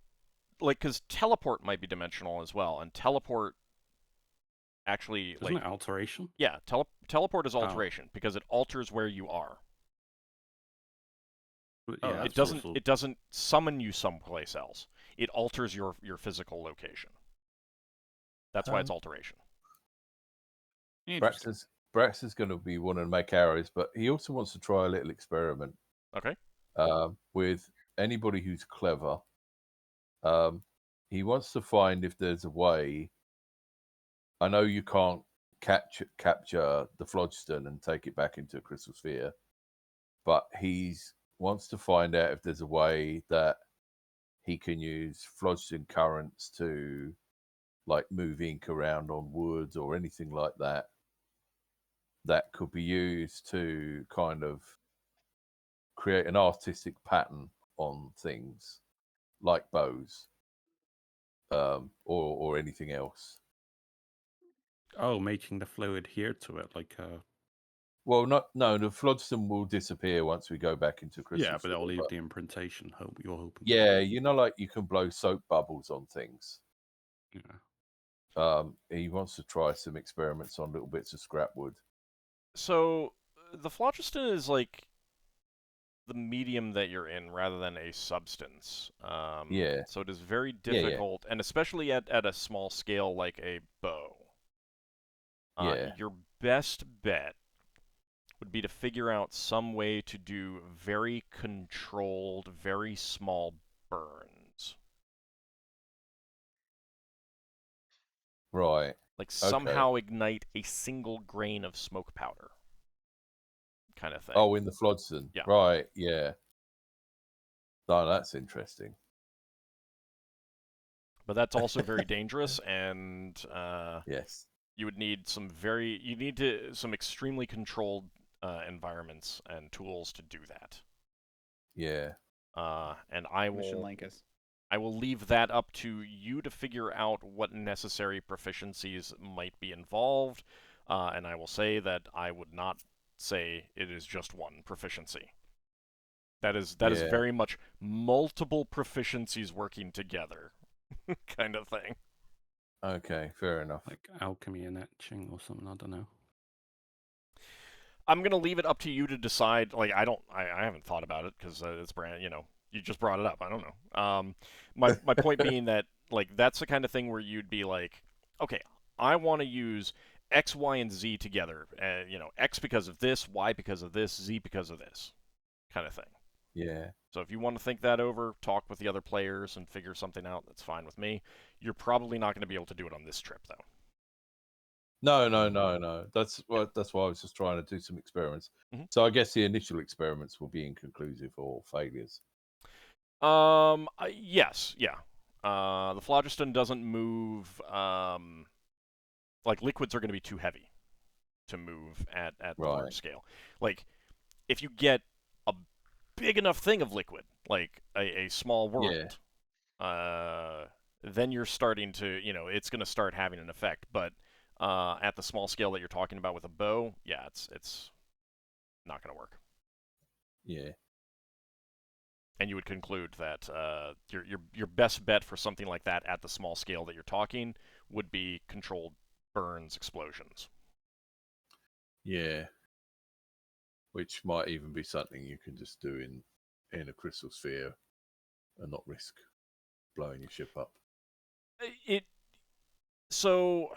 like, because teleport might be dimensional as well, and teleport actually isn't it alteration? Yeah, teleport is alteration because it alters where you are. Yeah, it doesn't summon you someplace else. It alters your physical location. That's why it's alteration. Braxon's going to be wanting to make arrows, but he also wants to try a little experiment. Okay. With anybody who's clever, he wants to find if there's a way. I know you can't capture the phlogiston and take it back into a crystal sphere, but he wants to find out if there's a way that he can use phlogiston currents to, like, move ink around on wood or anything like that. That could be used to kind of create an artistic pattern on things, like bows, or anything else. Oh, making the flow adhere to it, like Well, the phlogiston will disappear once we go back into crystal. Yeah, but it'll leave the imprintation. You're hoping. Yeah, like you can blow soap bubbles on things. Yeah. he wants to try some experiments on little bits of scrap wood. So the phlogiston is like the medium that you're in rather than a substance. Yeah. So it is very Yeah, yeah. difficult, and especially at a small scale like a bow. Yeah. Your best bet would be to figure out some way to do very controlled, very small burns. Right. Like Okay. somehow ignite a single grain of smoke powder. Kind of thing. Oh, in the phlogiston. Yeah. Right. Yeah. Oh, that's interesting. But that's also very dangerous, and Yes. you would need some some extremely controlled environments and tools to do that. Yeah. And I Mission will Lankas. I will leave that up to you to figure out what necessary proficiencies might be involved, and I will say that I would not say it is just one proficiency. That is Yeah. very much multiple proficiencies working together, kind of thing. Okay, fair enough. Like alchemy and etching or something, I don't know. I'm gonna leave it up to you to decide. Like, I haven't thought about it because it's brand. You just brought it up. I don't know. My point being that like that's the kind of thing where you'd be like, okay, I want to use X, Y, and Z together. X because of this, Y because of this, Z because of this, kind of thing. Yeah. So if you want to think that over, talk with the other players and figure something out, that's fine with me. You're probably not going to be able to do it on this trip, though. No. That's why I was just trying to do some experiments. Mhm. So I guess the initial experiments will be inconclusive or failures. Yes, yeah. The phlogiston doesn't move. Like liquids are going to be too heavy to move at large scale. Like if you get a big enough thing of liquid, like a small world, then you're starting to, it's going to start having an effect. But at the small scale that you're talking about with a bow, yeah, it's not going to work. Yeah. And you would conclude that your best bet for something like that at the small scale that you're talking would be controlled burns explosions. Yeah. Which might even be something you can just do in a crystal sphere and not risk blowing your ship up. So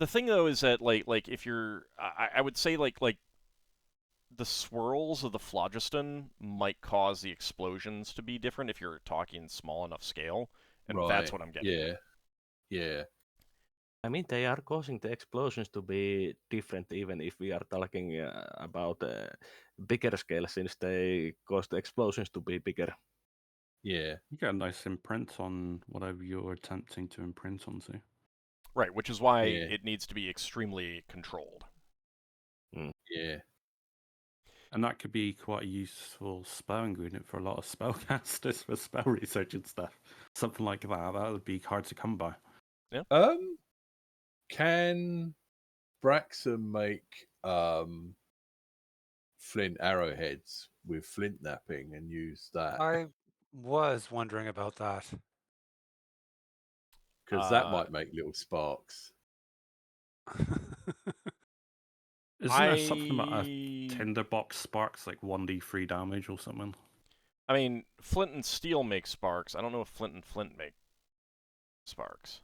the thing though is that like if you're I would say like the swirls of the phlogiston might cause the explosions to be different if you're talking small enough scale, and that's what I'm getting. Yeah. Yeah. I mean, they are causing the explosions to be different, even if we are talking about bigger scale, since they cause the explosions to be bigger. Yeah. You get a nice imprint on whatever you're attempting to imprint onto. Right, which is why it needs to be extremely controlled. Yeah. And that could be quite a useful spell ingredient for a lot of spellcasters for spell research and stuff. Something like that. That would be hard to come by. Yeah. Can Braxon make flint arrowheads with flint napping and use that? I was wondering about that. Because that might make little sparks. Isn't there something about a tinderbox sparks, like 1d3 damage or something? I mean, flint and steel make sparks. I don't know if flint and flint make sparks.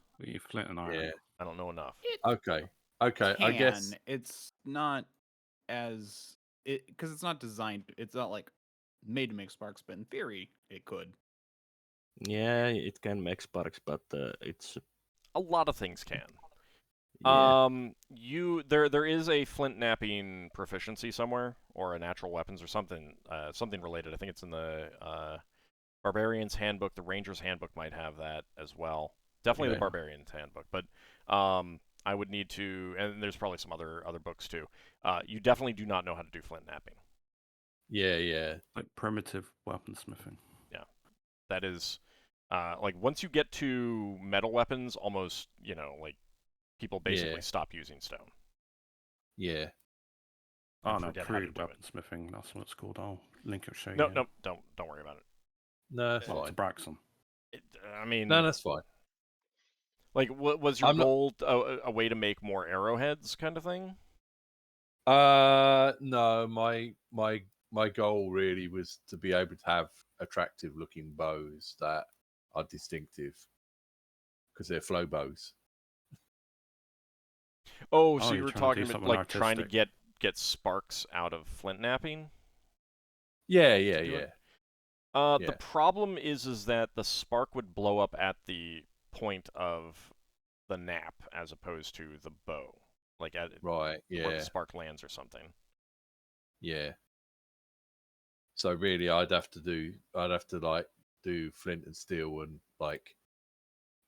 Flint and iron. Yeah. I don't know enough. Okay. I guess it's not as because it's not designed. It's not like made to make sparks, but in theory, it could. Yeah, it can make sparks, but it's a lot of things can. Yeah. There is a flint napping proficiency somewhere, or a natural weapons or something related. I think it's in the Barbarian's Handbook. The Ranger's Handbook might have that as well. Definitely the Barbarian's Handbook, but I would need to, and there's probably some other books too. You definitely do not know how to do flint napping. Yeah. Like primitive weaponsmithing. Yeah, that is like once you get to metal weapons, almost like people basically stop using stone. Yeah. Oh no, crude weaponsmithing. That's what it's called. I'll link it. Show you. No, don't worry about it. No, that's fine. fine. Braxon. I mean, no, that's fine. Like, what was your I'm not. goal a way to make more arrowheads, kind of thing? No. My goal really was to be able to have attractive looking bows that are distinctive because they're flow bows. Oh, Oh, so you you're were trying to talking do about something like trying to artistic. get sparks out of flint napping? Yeah. do it? Yeah. The problem is that the spark would blow up at the point of the nap as opposed to the bow, like at Right. where the Yeah. spark lands or something. Yeah. So really, I'd have to like do flint and steel and like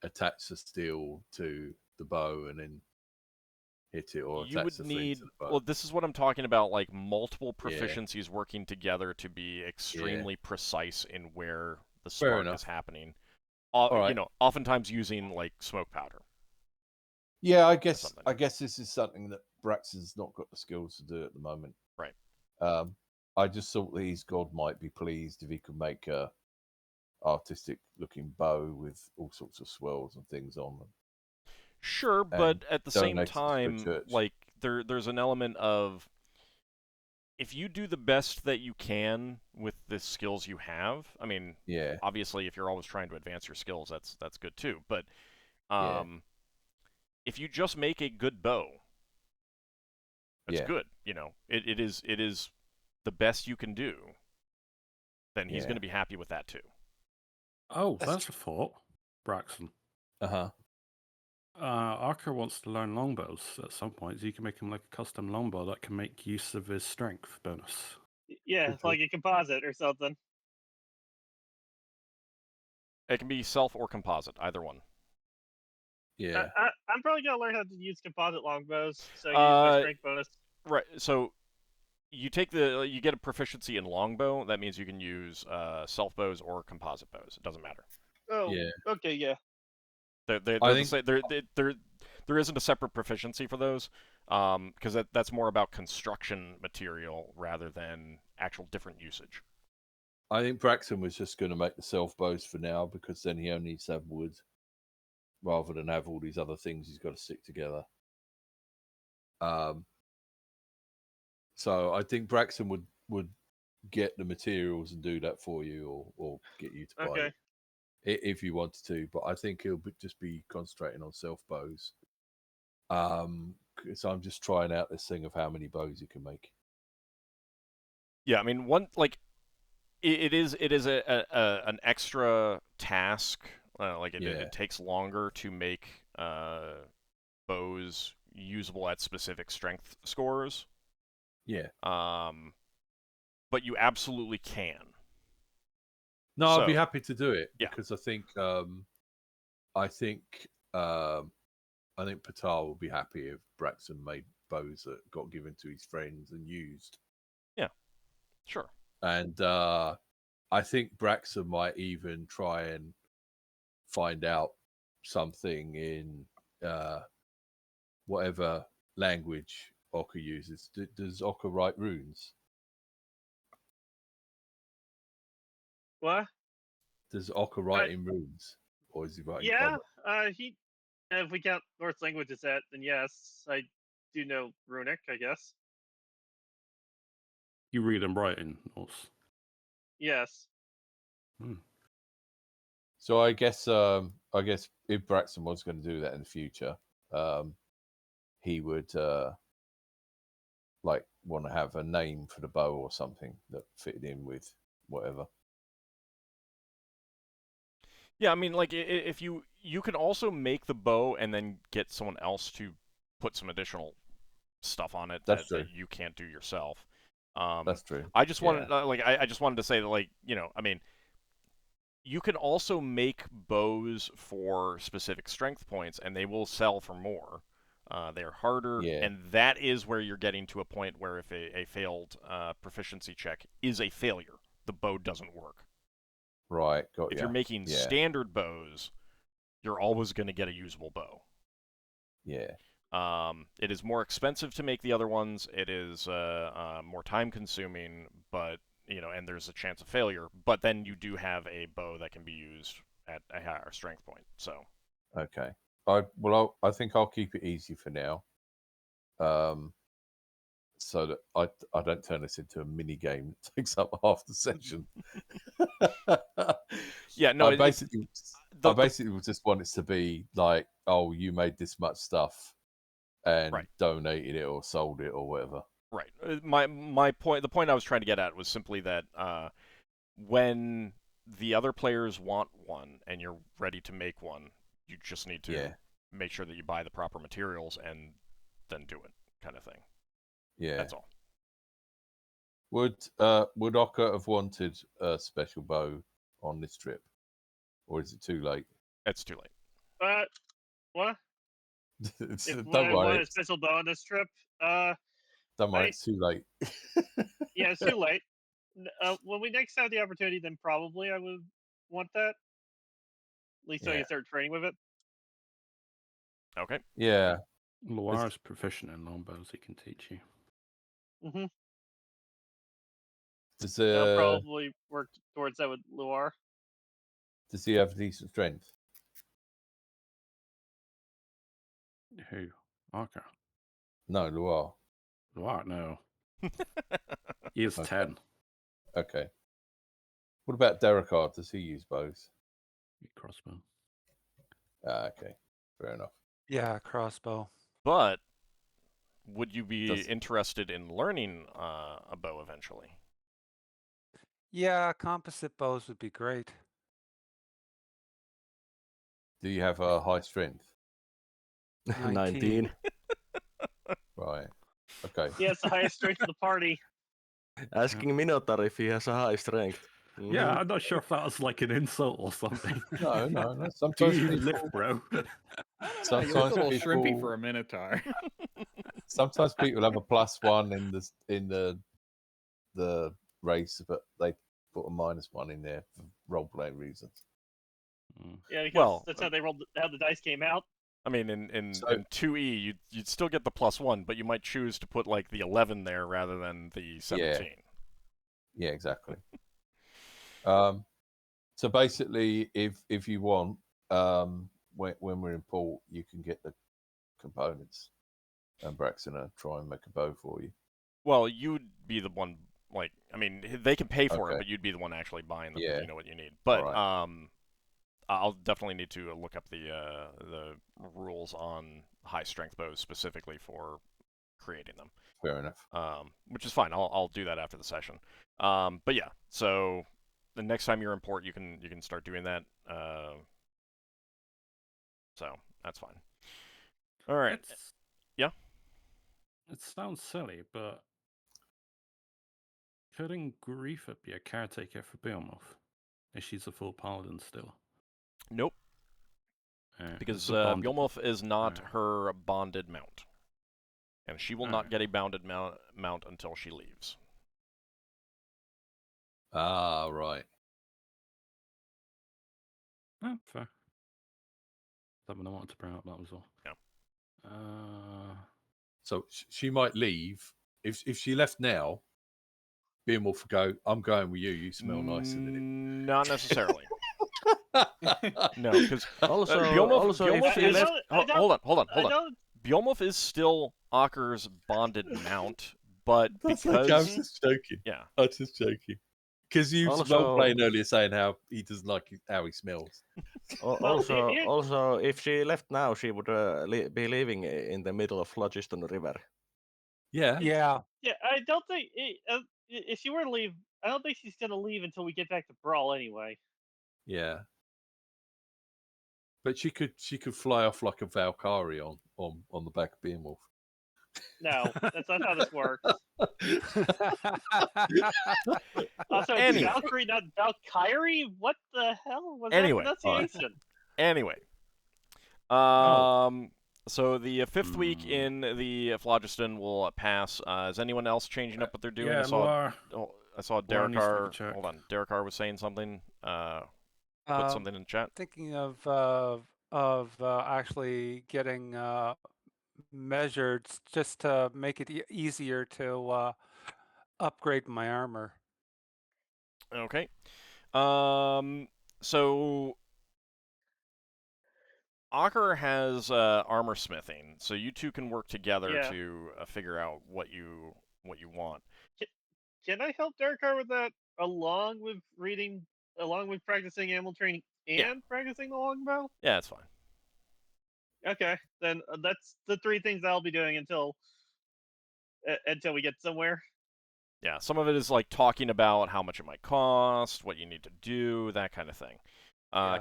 attach the steel to the bow and then hit it, or You attach would the flint need, to the bow. well, this is what I'm talking about, like multiple Yeah. proficiencies working together to be extremely precise in where the Fair spark is enough. happening. All You right. know, oftentimes using like smoke powder Yeah, I or guess something. this is something that Braxon's not got the skills to do at the moment. Right. I just thought that his god might be pleased if he could make a artistic looking bow with all sorts of swirls and things on them. Sure, And but at the same donate it to the time, church. like there's an element of if you do the best that you can with the skills you have. I mean, Yeah, obviously, if you're always trying to advance your skills, that's good too. But yeah, if you just make a good bow, that's yeah, good. You know, it is the best you can do. Then he's yeah. going to be happy with that too. Oh, that's a thought, Braxon. Uh-huh. Ockar wants to learn longbows at some point, so you can make him like a custom longbow that can make use of his strength bonus. Yeah, Could like a composite or something. It can be self or composite, either one. Yeah. I'm probably gonna learn how to use composite longbows, so I use my strength bonus. Right. So you get a proficiency in longbow. That means you can use self bows or composite bows. It doesn't matter. Oh, Yeah. okay, yeah. They're I the think same. There isn't a separate proficiency for those, because that's more about construction material rather than actual different usage. I think Braxton was just going to make the self bows for now because then he only needs to have wood rather than have all these other things he's got to stick together. So I think Braxton would get the materials and do that for you, or get you to buy Okay. it if you wanted to. But I think he'll just be concentrating on self bows. So I'm just trying out this thing of how many bows you can make. Yeah, I mean, one like it is an extra task. It takes longer to make bows usable at specific strength scores. Yeah. But you absolutely can. No, I'd be happy to do it because I think Patal will be happy if Braxton made bows that got given to his friends and used. Yeah, sure. And I think Braxton might even try and find out something in whatever language Ockar uses. Does Ockar write runes? What? Does Ockar write in runes, or is he writing? Yeah, he. If we count Norse language as that, then yes, I do know Runic, I guess. You read and write in Norse. Yes. So I guess if Braxton was going to do that in the future, he would like want to have a name for the bow or something that fitted in with whatever. Yeah, I mean, like if you can also make the bow and then get someone else to put some additional stuff on it that you can't do yourself. That's true. I just wanted I just wanted to say that, like, you know, I mean, you can also make bows for specific strength points and they will sell for more. They're harder, and that is where you're getting to a point where if a failed proficiency check is a failure, the bow doesn't work. Right, got If you're making standard bows, you're always going to get a usable bow. Yeah. It is more expensive to make the other ones. It is more time-consuming, but you know, and there's a chance of failure. But then you do have a bow that can be used at a higher strength point. So. Okay. I think I'll keep it easy for now. So that I don't turn this into a mini game that takes up half the session. Yeah, no, I basically just want it to be like, oh, you made this much stuff and donated it or sold it or whatever. Right. My point, the point I was trying to get at was simply that when the other players want one and you're ready to make one, you just need to make sure that you buy the proper materials and then do it, kind of thing. Yeah, that's all. Would Ockar have wanted a special bow on this trip, or is it too late? It's too late. What? Don't I worry. want a special bow on this trip. Don't worry, it's too late. Yeah, it's too late. When we next have the opportunity, then probably I would want that. At least so I can start training with it. Okay. Yeah. Loire's proficient in longbows. He can teach you. Mm-hmm. I'll probably work towards that with Loire. Does he have decent strength? Who? Ockar? No, Loire. Loire, no. He is 10. Okay. What about Darrakar? Does he use bows? Crossbow. Okay. Fair enough. Yeah, crossbow. But would you be interested in learning a bow eventually? Yeah, composite bows would be great. Do you have a high strength? 19. Right. Okay. Yeah, it's the highest strength of the party. Asking Minotaur if he has a high strength. Yeah, I'm not sure if that was like an insult or something. No. Do Sometimes you people... lift, bro? Sometimes you look a little people... shrimpy for a Minotaur. Sometimes people have a +1 in the race, but they put a -1 in there for role-playing reasons. Yeah, because that's how they rolled. How the dice came out. I mean, in 2E, you'd still get the +1, but you might choose to put like the 11 there rather than the 17. Yeah, exactly. So basically, if you want, when we're in port, you can get the components, and Braxon will try and make a bow for you. Well, you'd be the one. Like, I mean, they can pay for it, but you'd be the one actually buying them if you know what you need. But I'll definitely need to look up the rules on high strength bows specifically for creating them. Fair enough. Which is fine. I'll do that after the session. But yeah, so the next time you're in port, you can start doing that. So that's fine. All right. Yeah. It sounds silly, but couldn't Griefa be a caretaker for Beowulf if she's a full paladin still? Nope. Because Beowulf is not her bonded mount. And she will not get a bounded mount until she leaves. Ah, right. Oh, fair. Something I wanted to bring up, that was all. Yeah. So she might leave. If she left now, Beowulf would go, I'm going with you. You smell nicer than him. Not necessarily. No, because Beowulf is... Hold on. Beowulf is still Ockar's bonded mount, but because... I was just joking. Yeah. I was just joking. Because you were playing earlier saying how he doesn't like how he smells. Also, if she left now, she would be living in the middle of Phlogiston River. Yeah. Yeah. Yeah, I don't think if she were to leave, I don't think she's gonna leave until we get back to Brawl anyway. Yeah. But she could fly off like a Valkyrie on the back of Beowulf. No, that's not how this works. Also, anyway. Valkyrie, not Valkyrie? What the hell was that pronunciation? Anyway. So the fifth week in the Phlogiston will pass. Is anyone else changing up what they're doing? Yeah, I saw Darrakar. Hold on, Darrakar was saying something. Put something in chat. Thinking of actually getting measured just to make it easier to upgrade my armor. Okay. So Ockar has armor smithing, so you two can work together Yeah. to figure out what you want. Can I help Darrakar with that, along with practicing animal training and Yeah. practicing the longbow? Yeah, it's fine. Okay, then that's the 3 things I'll be doing until we get somewhere. Yeah, some of it is like talking about how much it might cost, what you need to do, that kind of thing.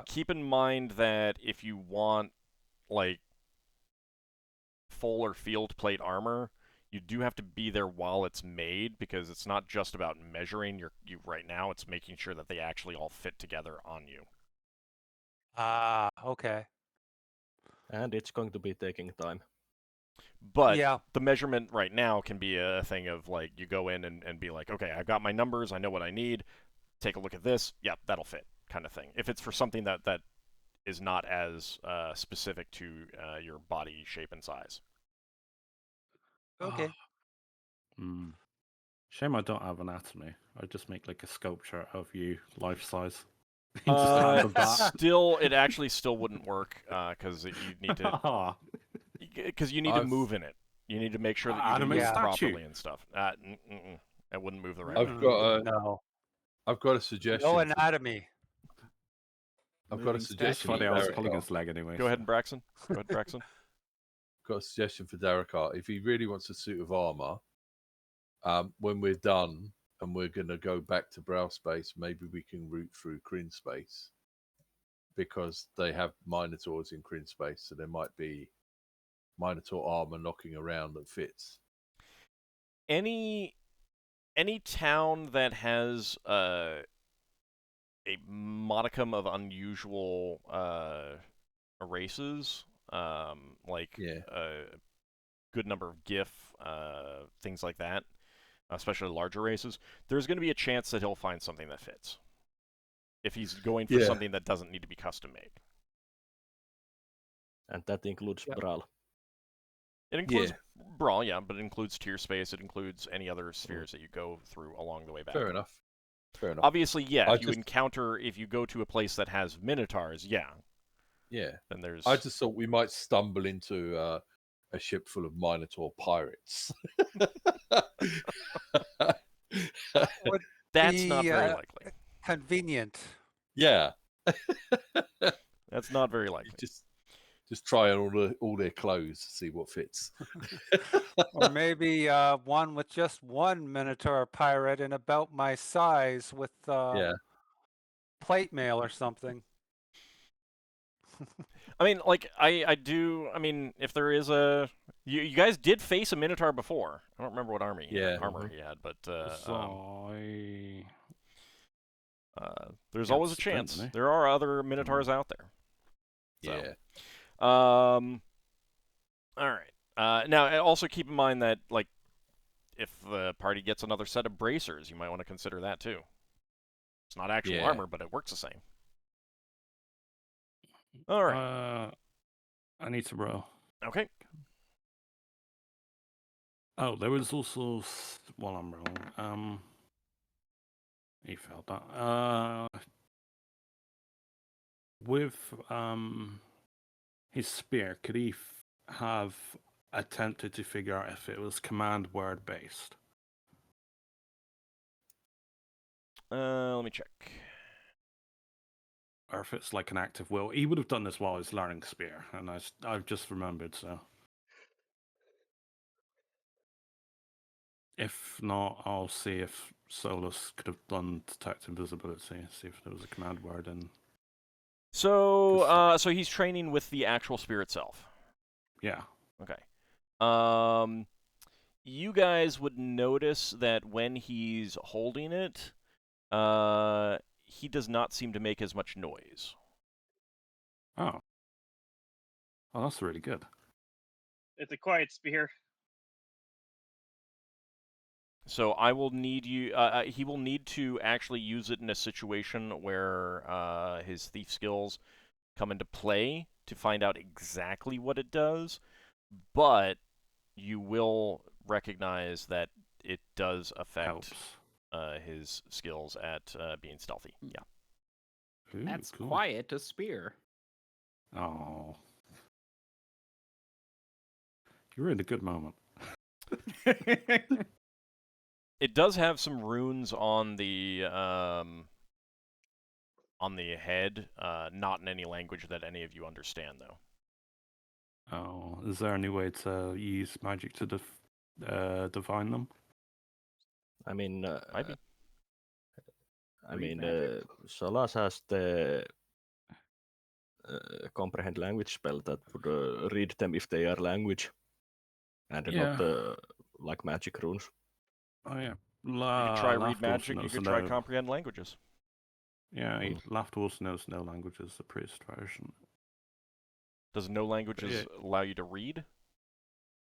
Keep in mind that if you want like full or field plate armor, you do have to be there while it's made, because it's not just about measuring you right now, it's making sure that they actually all fit together on you. Ah, okay. And it's going to be taking time. But Yeah. the measurement right now can be a thing of like, you go in and be like, okay, I've got my numbers, I know what I need, take a look at this, yeah, that'll fit, kind of thing. If it's for something that is not as specific to your body shape and size. Okay. Shame I don't have anatomy. I just make like a sculpture of you, life size. You just hand them back. Still, it actually still wouldn't work because you need to I've- move in it. You need to make sure that you can Animate move statue. properly and stuff. It wouldn't move the right I've way. got No. I've got a suggestion. No for- anatomy. I've got a Moving That's suggestion. funny, for I was Darrakar. pulling his leg anyway. Go ahead, Braxon. Go ahead, Braxon. Got a suggestion for Darrakar. If he really wants a suit of armor, when we're done and we're going to go back to Brow Space, maybe we can route through Kryn Space, because they have Minotaurs in Kryn Space, so there might be Minotaur armor knocking around that fits. Any town that has a modicum of unusual races, like Yeah. a good number of GIF, things like that, especially larger races, there's going to be a chance that he'll find something that fits. If he's going for Yeah. something that doesn't need to be custom made. And that includes Yep. Brawl. It includes Brawl, yeah, but it includes Tirspace, it includes any other spheres that you go through along the way back. Fair enough. Fair enough. Obviously, yeah, I if you go to a place that has Minotaurs, yeah, Yeah. then there's... I just thought we might stumble into a ship full of Minotaur pirates. That's not be, very likely. Convenient. Yeah. That's not very likely. Just try on all their clothes to see what fits. Or maybe one with just one Minotaur pirate and about my size with plate mail or something. I mean, like, I if there is a... You guys did face a Minotaur before. I don't remember what armor he had, but... there's always a chance. There are other Minotaurs out there. So. Yeah. All right. Now, also keep in mind that, like, if the party gets another set of bracers, you might want to consider that too. It's not actual armor, but it works the same. All right. I need to roll. Okay. Oh, there was also while I'm rolling. He failed that. With his spear, could he have attempted to figure out if it was command word based? Let me check. Or if it's like an active will. He would have done this while he's learning spear, and I've just remembered, so. If not, I'll see if Solas could have done detect invisibility, see if there was a command word in. So he's training with the actual spear itself. Yeah. Okay. You guys would notice that when he's holding it, he does not seem to make as much noise. Oh. Oh, that's really good. It's a quiet spear. So I will need you. He will need to actually use it in a situation where his thief skills come into play to find out exactly what it does. But you will recognize that it does affect his skills at being stealthy. Yeah. Ooh, That's cool. quiet a spear. Oh. You're in a good moment. It does have some runes on the head, not in any language that any of you understand, though. Oh, is there any way to use magic to define them? I mean, Maybe. Solas has the comprehend language spell that would read them if they are language, and not like magic runes. Oh yeah. You could try read Lafdul magic. You knows could no- try comprehend languages. Yeah, Lafdul knows no languages. The priest version. Does no languages allow you to read?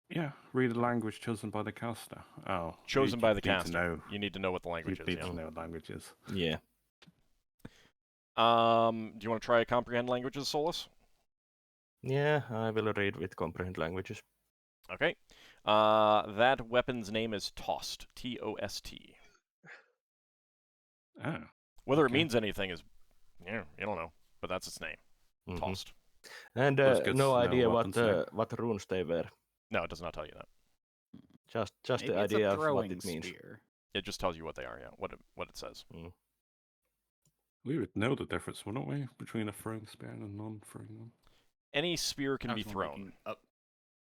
Yeah, read a language chosen by the caster. Oh, Chosen by the need to caster. know. You need to know what the language You is. need to know what language is. Yeah. Do you want to try comprehend languages, Solas? Yeah, I will read with comprehend languages. Okay. That weapon's name is Tost. T-O-S-T. Oh. Whether it means anything is, you don't know, but that's its name. Mm-hmm. Tost. And Well, it's good no to know idea weapons name. what runes they were. No, it does not tell you that. Just Maybe the it's a idea of what throwing it means. spear. It just tells you what they are, yeah, what it says. Mm. We would know the difference, wouldn't we, between a throwing spear and a non-throwing one? Any spear can I be was more thrown.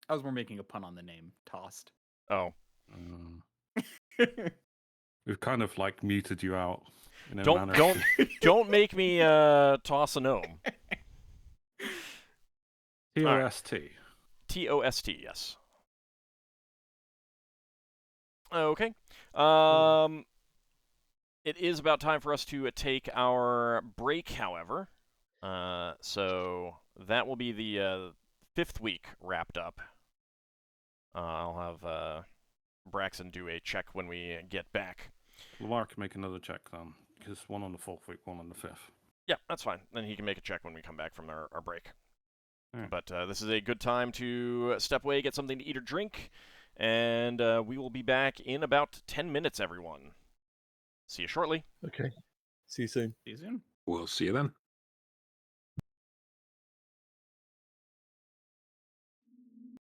I was more making a pun on the name, Tossed. Oh. We've kind of like muted you out. In a Don't manner. don't make me toss a gnome. T-O-S-T. T-O-S-T, yes. Okay. It is about time for us to take our break, however. So that will be the 5th week wrapped up. I'll have Braxon do a check when we get back. Lamar can make another check then, because one on the 4th week, one on the 5th. Yeah, that's fine. Then he can make a check when we come back from our break. Right. But this is a good time to step away, get something to eat or drink, and we will be back in about 10 minutes, everyone. See you shortly. Okay. See you soon. See you soon. We'll see you then.